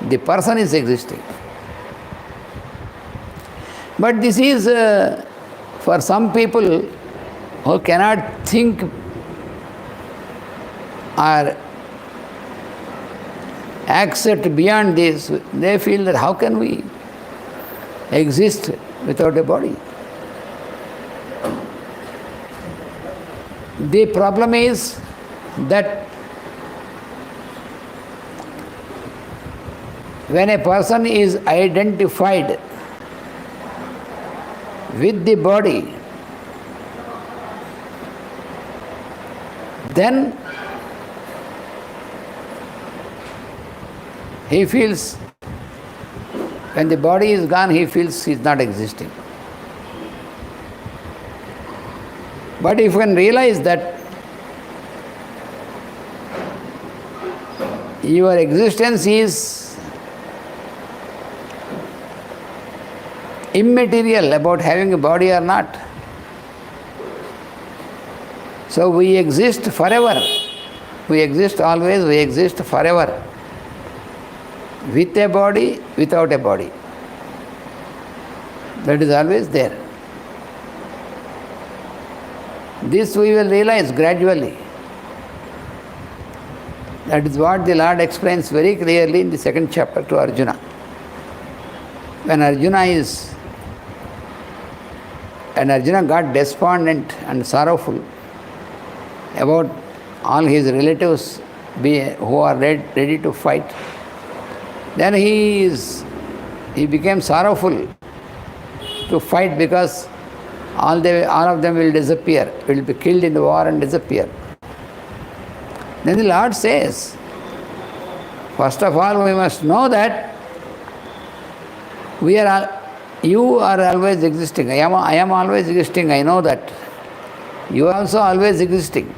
the person is existing. But this is for some people who cannot think or accept beyond this. They feel that how can we exist without a body? The problem is that when a person is identified with the body, then he feels, when the body is gone, he feels he is not existing. But if you can realize that your existence is immaterial about having a body or not. So we exist forever. We exist always, we exist forever. With a body, without a body. That is always there. This we will realize gradually. That is what the Lord explains very clearly in the second chapter to Arjuna. When Arjuna got despondent and sorrowful about all his relatives who are ready to fight, then he became sorrowful to fight because all of them will disappear, will be killed in the war and disappear. Then the Lord says, first of all, we must know that you are always existing. I am always existing. I know that. You are also always existing.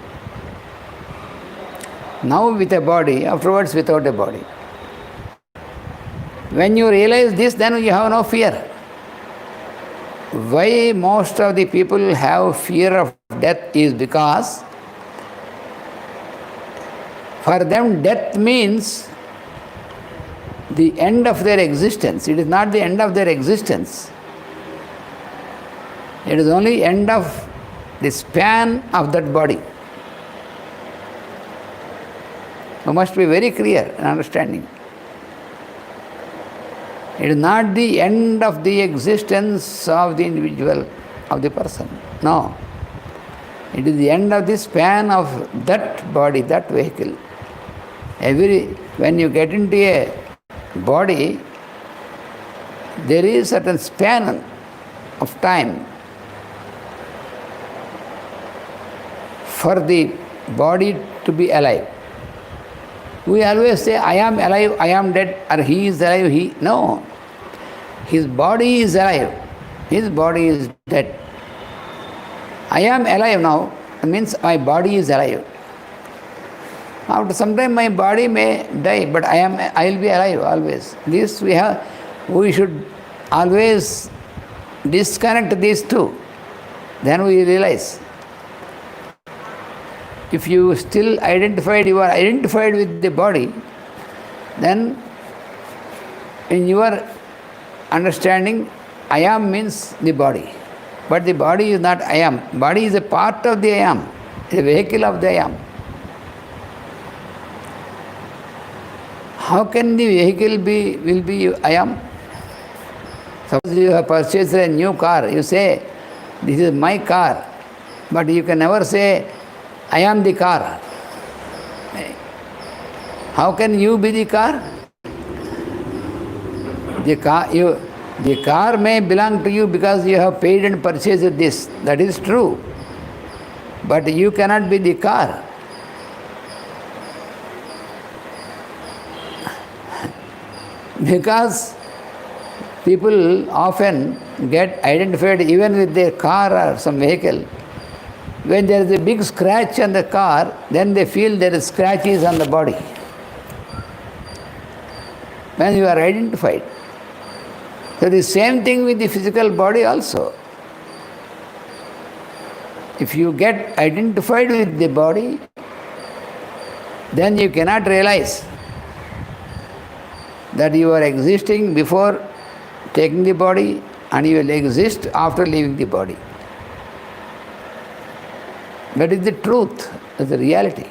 Now with a body, afterwards without a body. When you realize this, then you have no fear. Why most of the people have fear of death is because for them death means the end of their existence. It is not the end of their existence. It is only end of the span of that body. You must be very clear in understanding. It is not the end of the existence of the individual, of the person. No. It is the end of the span of that body, that vehicle. When you get into a body, there is a certain span of time for the body to be alive. We always say, I am alive, I am dead, or he is alive, No. His body is alive, his body is dead. I am alive now, it means my body is alive. After some time my body may die, but I will be alive always. This we should always disconnect these two. Then we realize. If you are identified with the body, then in your understanding, I am means the body. But the body is not I am. Body is a part of the I am, a vehicle of the I am. how can the vehicle will be I am? Suppose you have purchased a new car, you say, this is my car, but you can never say, I am the car. How can you be the car? The car may belong to you because you have paid and purchased this. That is true. But you cannot be the car. Because people often get identified even with their car or some vehicle. When there is a big scratch on the car, then they feel there is scratches on the body. When you are identified. So the same thing with the physical body also. If you get identified with the body, then you cannot realize that you are existing before taking the body and you will exist after leaving the body. That is the truth, that is the reality.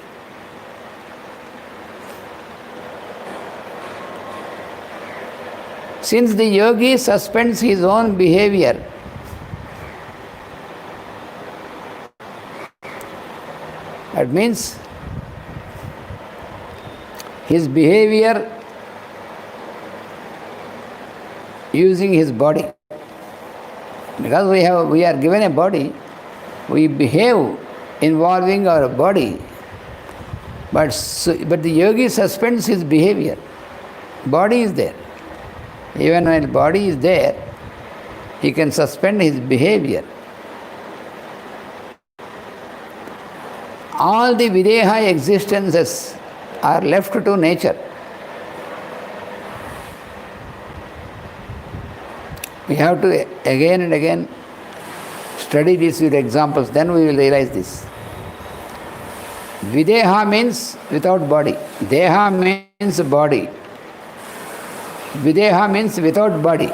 Since the yogi suspends his own behavior, that means his behavior using his body. Because we are given a body, we behave involving our body, but the yogi suspends his behavior. Body is there. Even when body is there, he can suspend his behavior. All the videha existences are left to nature. We have to again and again study this with examples, then we will realize this. Videha means without body. Deha means body. Videha means without body.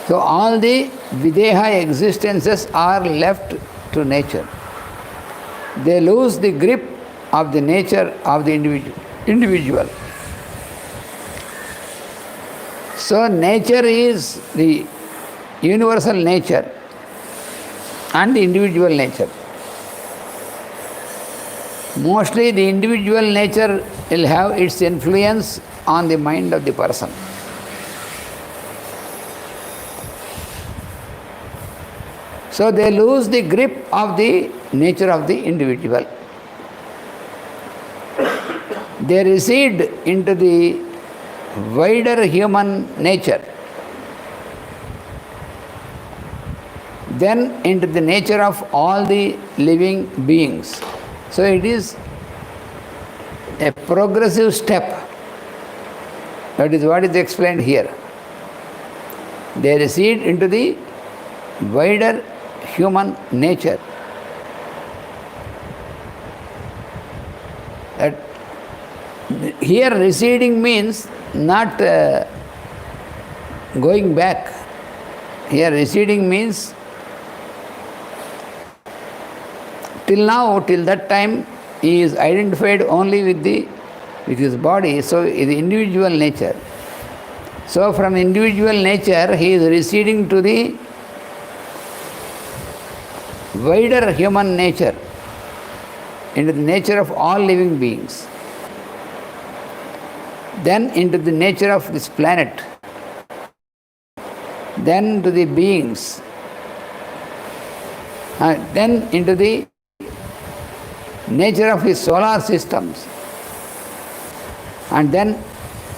So all the videha existences are left to nature. They lose the grip of the nature of the individual. So nature is the universal nature and the individual nature. Mostly the individual nature will have its influence on the mind of the person. So they lose the grip of the nature of the individual. They recede into the wider human nature, then into the nature of all the living beings. So it is a progressive step. That is what is explained here. They recede into the wider human nature. That here receding means not going back. Here receding means till now, till that time, he is identified only with his body, so the individual nature. So from individual nature, he is receding to the wider human nature, into the nature of all living beings. Then into the nature of this planet, then to the beings, then into the nature of his solar systems, and then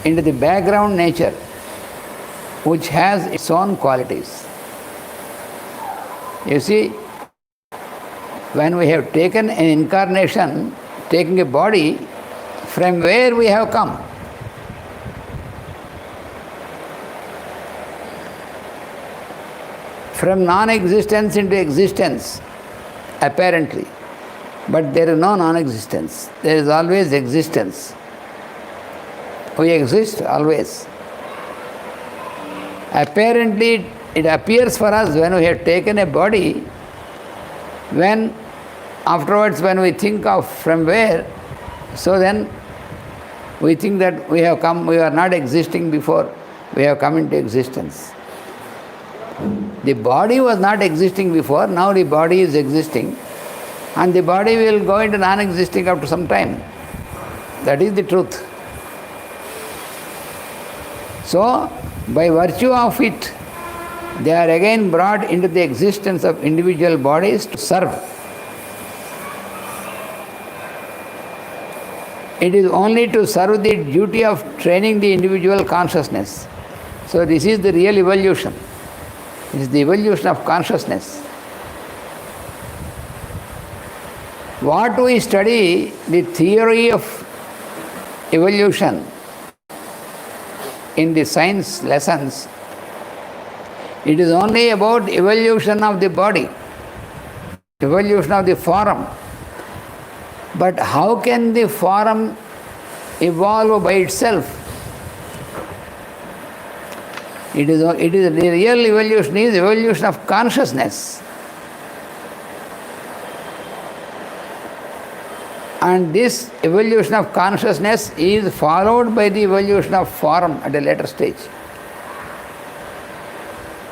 into the background nature, which has its own qualities. You see, when we have taken an incarnation, taking a body, from where we have come? From non-existence into existence, apparently. But there is no non-existence. There is always existence. We exist always. Apparently, it appears for us when we have taken a body, when afterwards when we think of from where, so then We think that we have come, we are not existing before we have come into existence. The body was not existing before, now the body is existing, and the body will go into non-existing after some time. That is the truth. So, by virtue of it, they are again brought into the existence of individual bodies to serve. It is only to serve the duty of training the individual consciousness. So this is the real evolution. It is the evolution of consciousness. What we study, the theory of evolution in the science lessons, it is only about evolution of the body, evolution of the form. But how can the form evolve by itself? It is the real evolution is evolution of consciousness. And this evolution of consciousness is followed by the evolution of form at a later stage.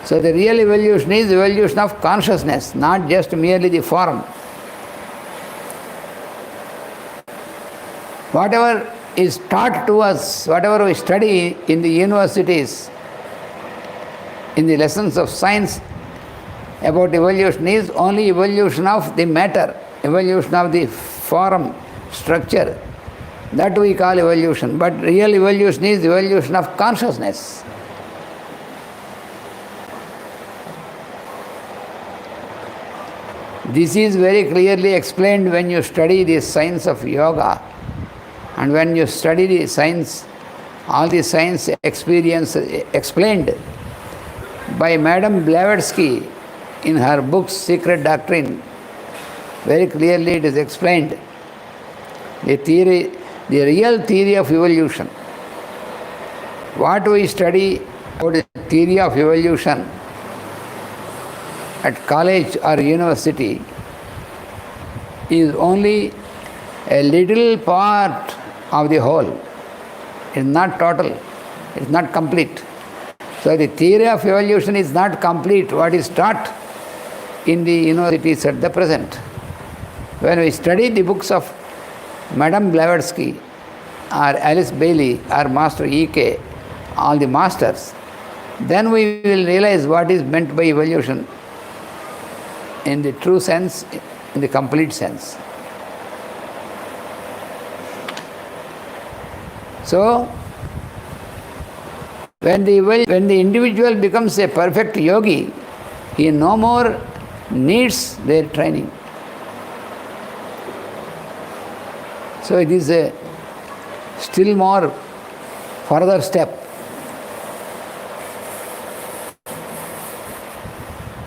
So the real evolution is evolution of consciousness, not just merely the form. Whatever is taught to us, whatever we study in the universities, in the lessons of science about evolution is only evolution of the matter, evolution of the form, structure. That we call evolution. But real evolution is evolution of consciousness. This is very clearly explained when you study the science of yoga. And when you study the science, all the science experience explained by Madame Blavatsky in her book Secret Doctrine, very clearly it is explained. The real theory of evolution. What we study about the theory of evolution at college or university is only a little part of the whole. It is not total, it is not complete. So the theory of evolution is not complete, what is taught in the universities at the present. When we study the books of Madame Blavatsky or Alice Bailey or Master E.K., all the masters, then we will realize what is meant by evolution in the true sense, in the complete sense. So, when the individual becomes a perfect yogi, he no more needs their training. So it is a still more further step.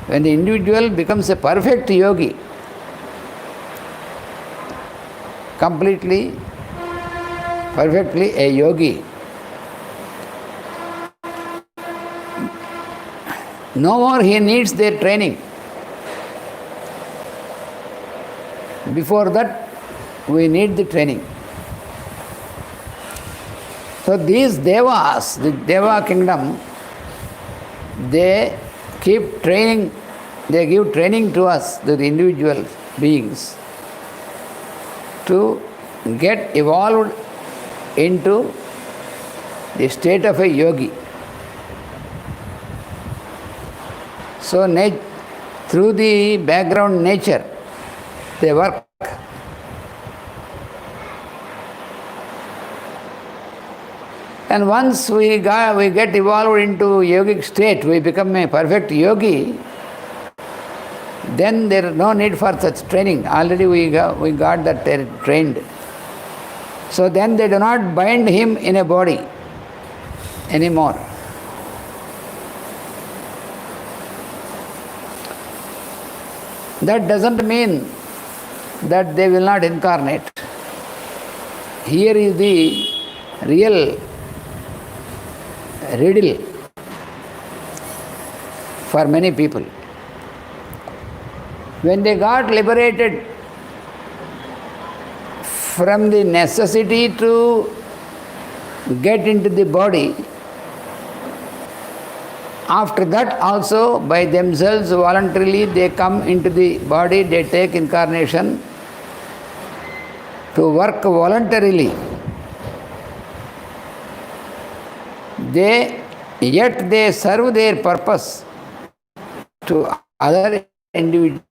When the individual becomes a perfect yogi, completely, perfectly a yogi, no more he needs their training. Before that, we need the training. So these devas, the Deva kingdom, they keep training, they give training to us, to the individual beings, to get evolved into the state of a yogi. So through the background nature, they work. And once we get evolved into yogic state, we become a perfect yogi, then there is no need for such training. Already we got that trained. So then they do not bind him in a body anymore. That doesn't mean that they will not incarnate. Here is the real riddle for many people. When they got liberated from the necessity to get into the body, after that also by themselves voluntarily they come into the body, they take incarnation to work voluntarily. Yet they serve their purpose to other individuals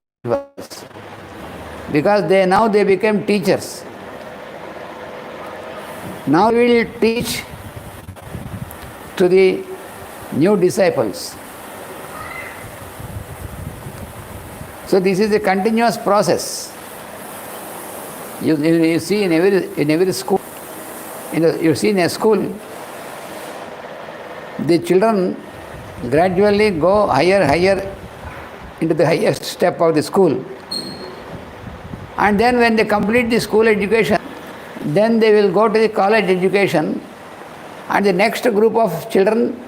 because they became teachers. Now we will teach to the new disciples. So this is a continuous process. You see in every school, you see in a school, the children gradually go higher into the highest step of the school. And then when they complete the school education, then they will go to the college education, and the next group of children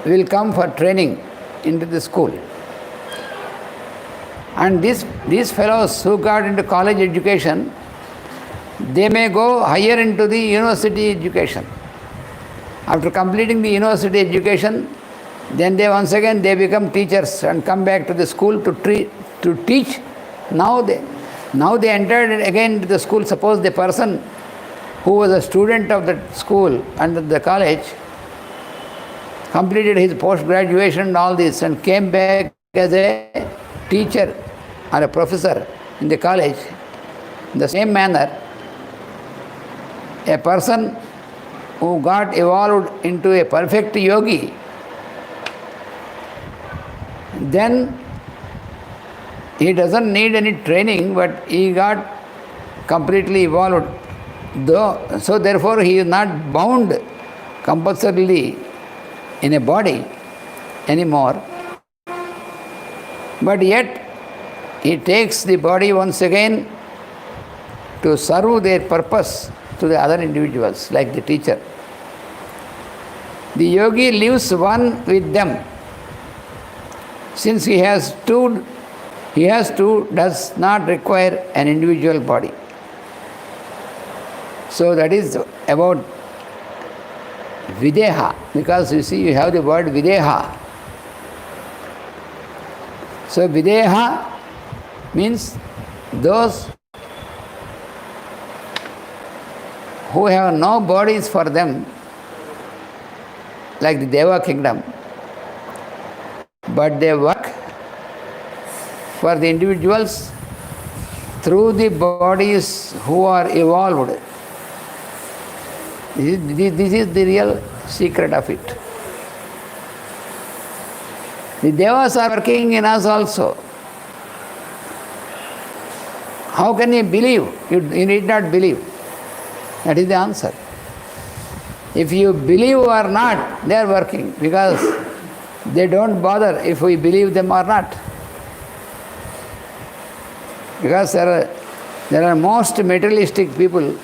will come for training into the school. And these fellows who got into college education, they may go higher into the university education. After completing the university education, then they become teachers and come back to the school to teach. Now they entered again into the school. Suppose the person who was a student of the school and the college completed his post-graduation and all this and came back as a teacher or a professor in the college. In the same manner, a person who got evolved into a perfect yogi, then he doesn't need any training, but he got completely evolved. So therefore he is not bound compulsorily in a body anymore. But yet he takes the body once again to serve their purpose to the other individuals, like the teacher. The yogi lives one with them. Since he has two, does not require an individual body. So that is about videha, because you see you have the word videha. So videha means those who have no bodies for them, like the Deva kingdom, but they work for the individuals through the bodies who are evolved. This is the real secret of it. The Devas are working in us also. How can you believe? You need not believe. That is the answer. If you believe or not, they are working, because they don't bother if we believe them or not. Because there are most materialistic people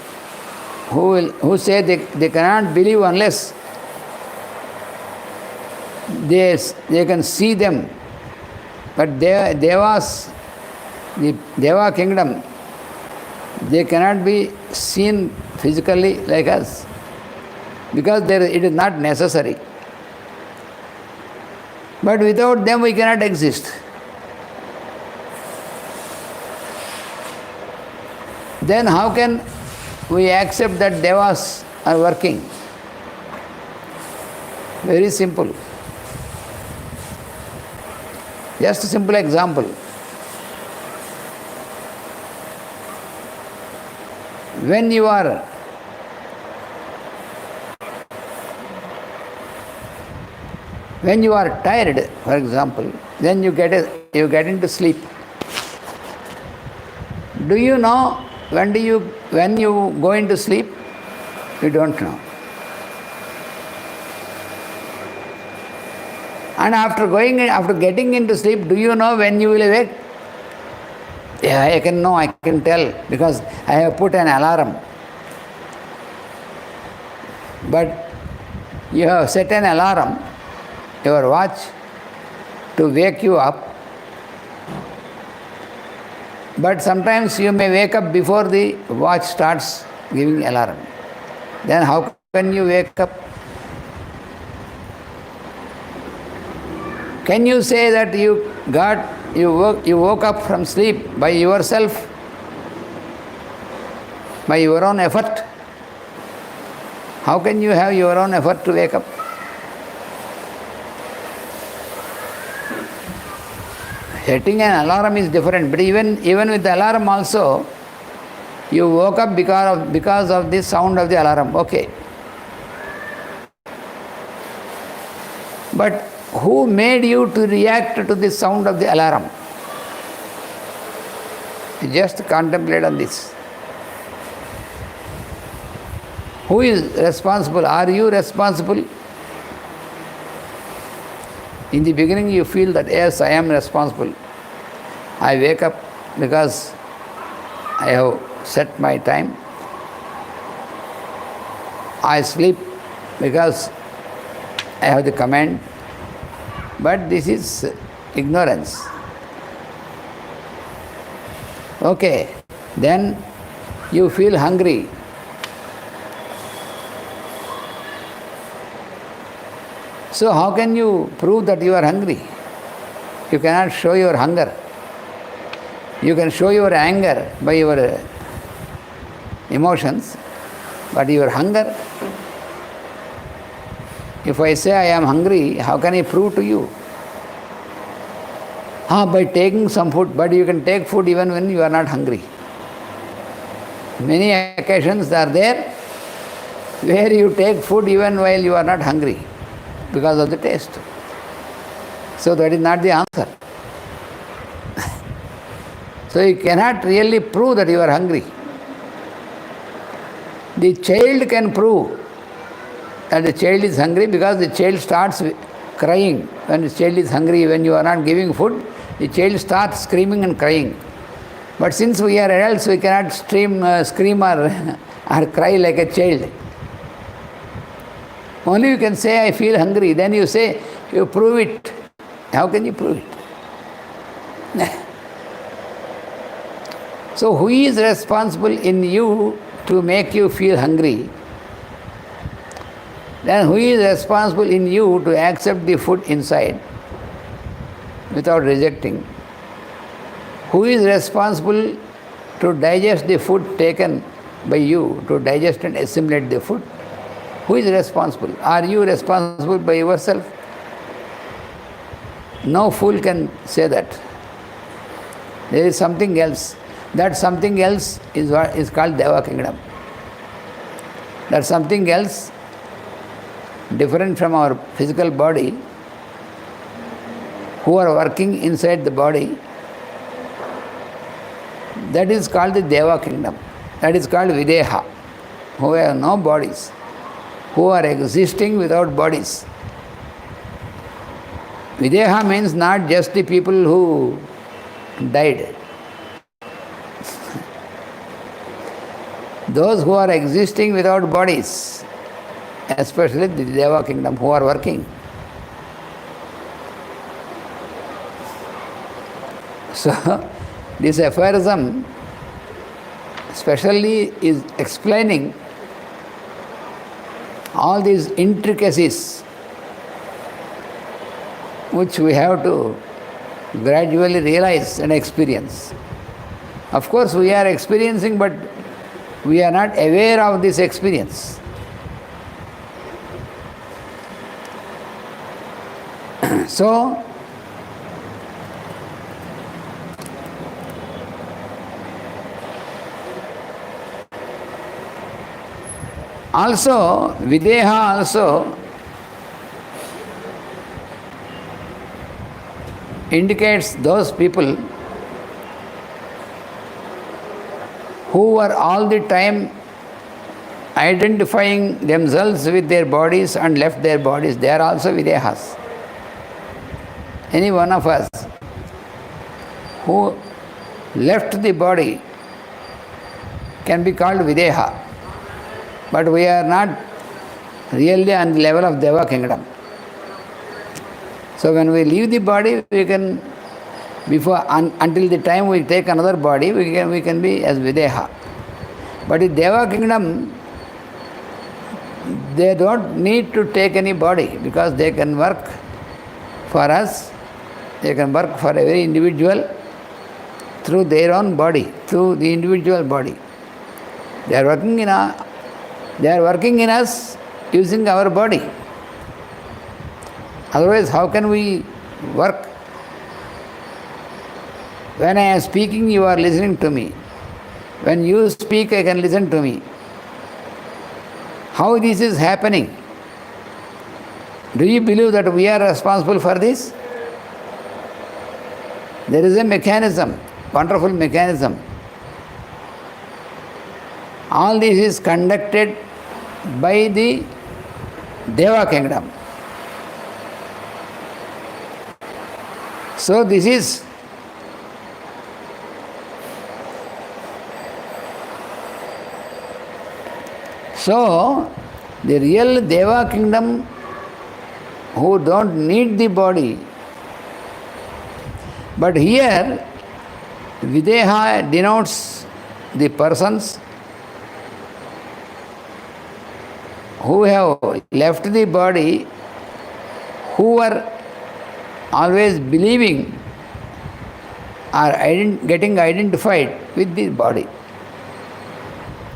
who say they cannot believe unless they can see them. But Devas, the Deva kingdom, they cannot be seen physically like us, because it is not necessary. But without them we cannot exist. Then how can we accept that Devas are working? Very simple. Just a simple example. When you are tired, for example, then you get into sleep. Do you know when you go into sleep? You don't know. And after getting into sleep, do you know when you will awake? Yeah, I can tell, because I have put an alarm. But you have set an alarm, your watch, to wake you up. But sometimes you may wake up before the watch starts giving alarm. Then how when you wake up? Can you say that you woke up from sleep by yourself, by your own effort? How can you have your own effort to wake up? Setting an alarm is different, but even with the alarm also, you woke up because of the sound of the alarm. Okay. But who made you to react to the sound of the alarm? Just contemplate on this. Who is responsible? Are you responsible? In the beginning you feel that, yes, I am responsible. I wake up because I have set my time. I sleep because I have the command. But this is ignorance. Okay, then you feel hungry. So how can you prove that you are hungry? You cannot show your hunger. You can show your anger by your emotions, but your hunger, if I say I am hungry, how can I prove to you? By taking some food, but you can take food even when you are not hungry. Many occasions are there where you take food even while you are not hungry because of the taste. So that is not the answer. So you cannot really prove that you are hungry. The child can prove that the child is hungry because the child starts crying. When the child is hungry, when you are not giving food, the child starts screaming and crying. But since we are adults, we cannot scream or cry like a child. Only you can say, I feel hungry. Then you say, you prove it. How can you prove it? So who is responsible in you to make you feel hungry? Then who is responsible in you to accept the food inside without rejecting? Who is responsible to digest the food taken by you, to digest and assimilate the food? Who is responsible? Are you responsible by yourself? No fool can say that. There is something else. That something else is called Deva Kingdom. That something else, different from our physical body, who are working inside the body, that is called the Deva Kingdom. That is called Videha, who have no bodies, who are existing without bodies. Videha means not just the people who died. Those who are existing without bodies, especially the Deva Kingdom, who are working. So, this aphorism especially is explaining all these intricacies which we have to gradually realize and experience. Of course, we are experiencing, but we are not aware of this experience. So, also, Videha also indicates those people who were all the time identifying themselves with their bodies and left their bodies. They are also Videhas. Any one of us who left the body can be called Videha. But we are not really on the level of Deva Kingdom. So when we leave the body, we can, until the time we take another body, we can be as Videha. But in Deva Kingdom, they don't need to take any body because they can work for us, they can work for every individual through their own body, through the individual body. They are working in us using our body. Otherwise, how can we work? When I am speaking, you are listening to me. When you speak, I can listen to me. How this is happening? Do you believe that we are responsible for this? There is a mechanism, wonderful mechanism. All this is conducted by the Deva kingdom. So this is the real Deva kingdom who don't need the body. But here Videha denotes the persons who have left the body, who are always believing or getting identified with the body.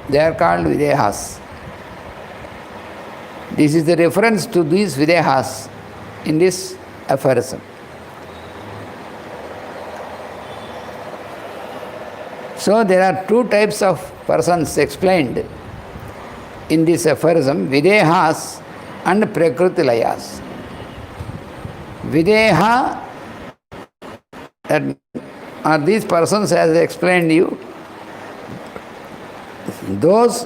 They are called Videhas. This is the reference to these Videhas in this aphorism. So there are two types of persons explained in this aphorism, Videhas and Prakrutilayas. Videha, that are these persons, as I explained you, those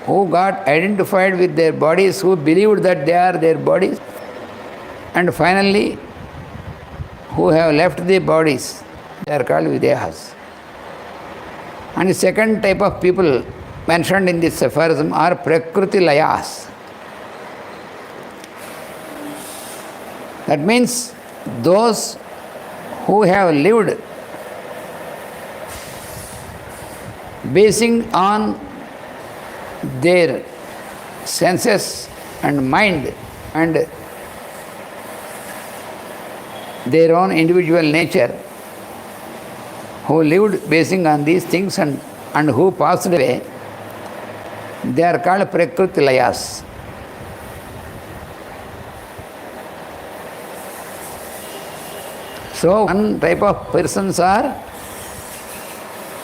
who got identified with their bodies, who believed that they are their bodies, and finally who have left the bodies, they are called Videhas. And the second type of people mentioned in this aphorism are Prakrutilayas. That means those who have lived basing on their senses and mind and their own individual nature, who lived basing on these things and who passed away, they are called Prakrutilayas. So one type of persons are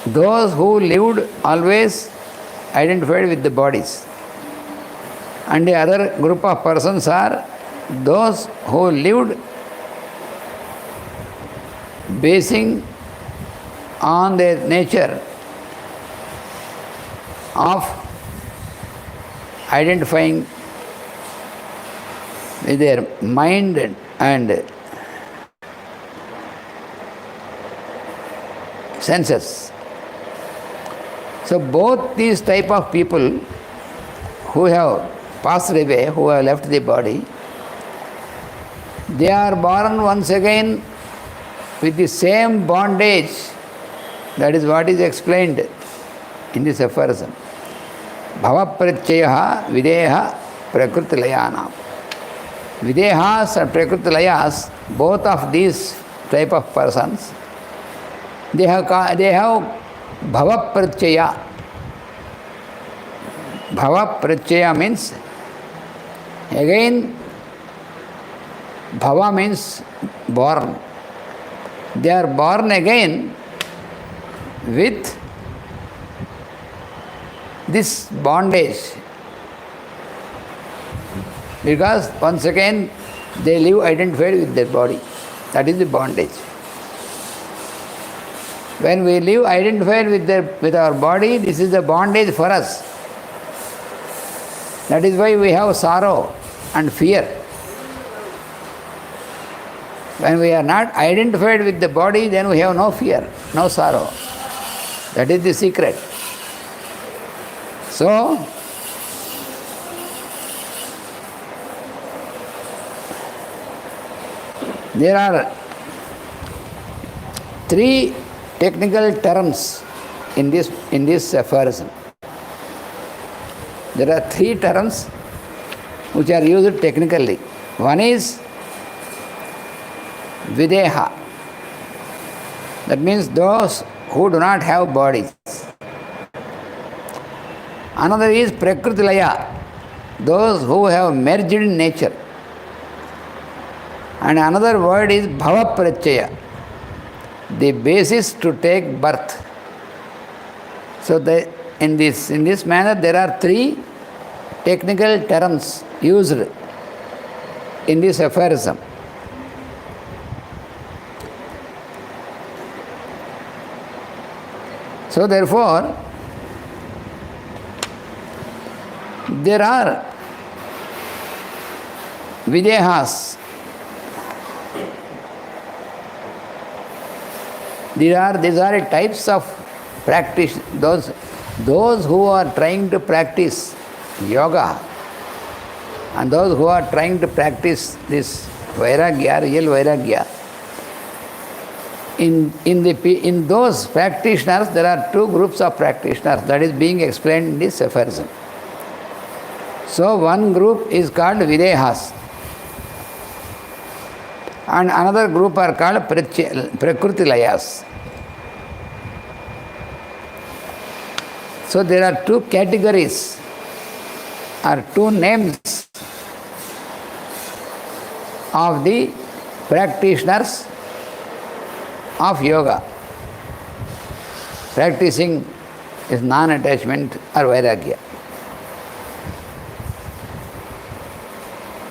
those who lived always identified with the bodies, and the other group of persons are those who lived basing on their nature of identifying with their mind and senses. So both these type of people who have passed away, who have left the body, they are born once again with the same bondage. That is what is explained in this aphorism. Bhavapratyaya videha prakrutilayanam. Videhas and prakrutilayas, both of these type of persons, they have bhavapratyaya. Bhavapratyaya means, again, bhava means born. They are born again with this bondage, because once again they live identified with their body. That is the bondage. When we live identified with our body, this is the bondage for us. That is why we have sorrow and fear. When we are not identified with the body, then we have no fear, no sorrow. That is the secret. So, there are three technical terms in this aphorism. There are three terms which are used technically. One is Videha. That means those who do not have bodies. Another is Prakritilaya, those who have merged in nature. And another word is Bhava Prachaya, the basis to take birth. So in this manner there are three technical terms used in this aphorism. So therefore, there are Videhas. These are types of practice. Those who are trying to practice yoga and those who are trying to practice this Vairagya, real Vairagya, in those practitioners there are two groups of practitioners that is being explained in this aphorism. So one group is called Videhas and another group are called Prakritilayas. So there are two categories or two names of the practitioners of yoga. Practicing is non-attachment or Vairagya.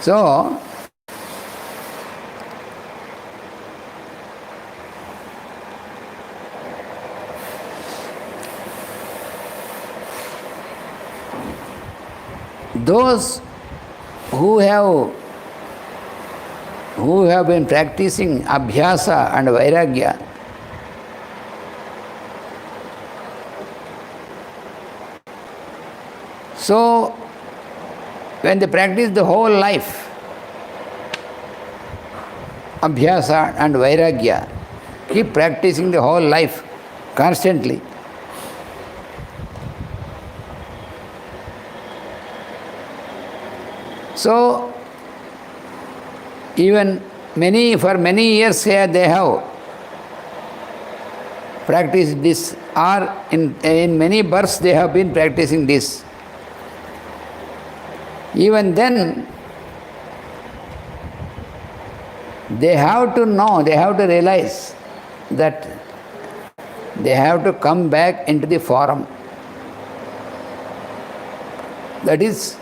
So, those who have been practicing Abhyasa and Vairagya, so when they practice the whole life, Abhyasa and Vairagya, keep practicing the whole life constantly, so even for many years here they have practiced this, or in many births they have been practicing this. Even then, they have to know, they have to realize that they have to come back into the forum. That is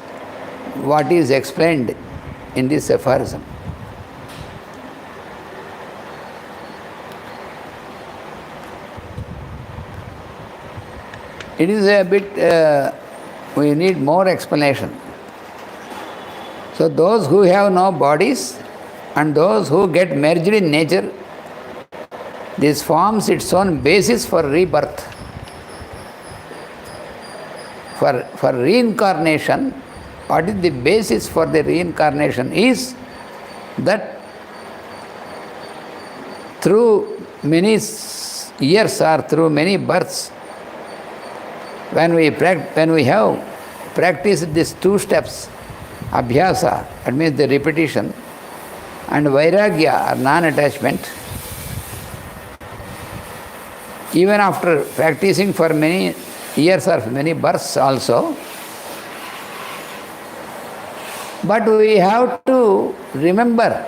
what is explained in this aphorism. It is a bit, we need more explanation. So those who have no bodies and those who get merged in nature, this forms its own basis for rebirth. For reincarnation, what is the basis for the reincarnation is that through many years or through many births, when we have practiced these two steps, Abhyasa, that means the repetition, and Vairagya, or non-attachment, even after practicing for many years or many births also, but we have to remember,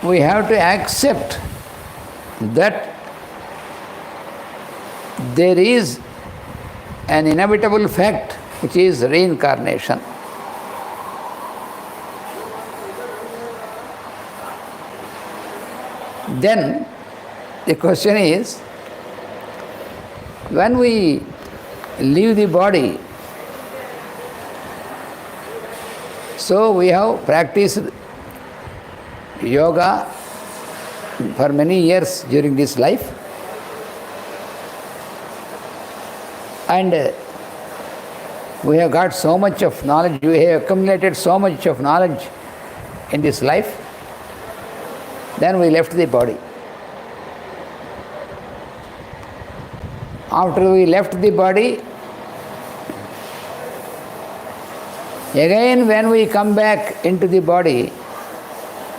we have to accept that there is an inevitable fact which is reincarnation. Then the question is, when we leave the body, so we have practiced yoga for many years during this life, and we have got so much of knowledge, we have accumulated so much of knowledge in this life. Then we left the body. After we left the body, Again, when we come back into the body,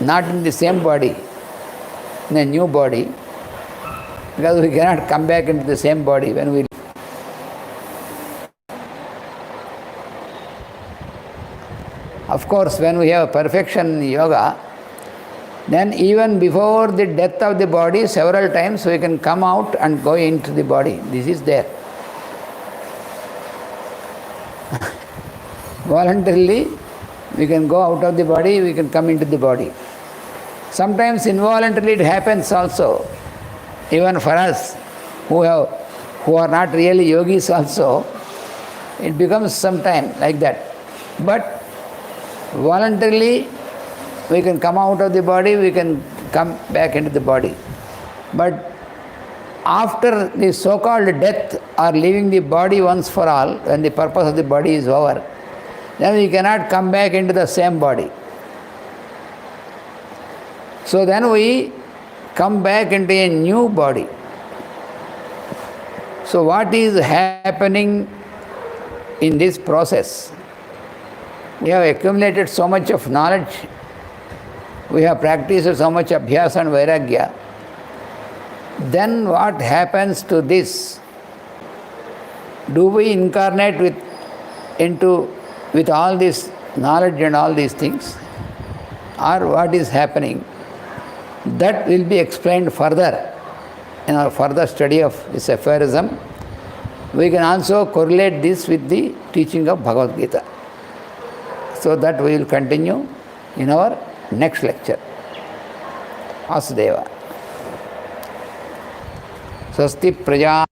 not in the same body, in a new body, because we cannot come back into the same body when we. Of course, when we have perfection in yoga, then even before the death of the body, several times we can come out and go into the body. This is there. Voluntarily, we can go out of the body, we can come into the body. Sometimes involuntarily it happens also. Even for us, who are not really yogis also, it becomes sometime like that. But voluntarily, we can come out of the body, we can come back into the body. But after the so-called death or leaving the body once for all, when the purpose of the body is over, then we cannot come back into the same body. So then we come back into a new body. So what is happening in this process? We have accumulated so much of knowledge, we have practiced so much abhyasa and vairagya. Then what happens to this? Do we incarnate with all this knowledge and all these things? Or what is happening? That will be explained further in our further study of this aphorism. We can also correlate this with the teaching of Bhagavad Gita. So that we will continue in our next lecture. Vasudeva. Swasti Praja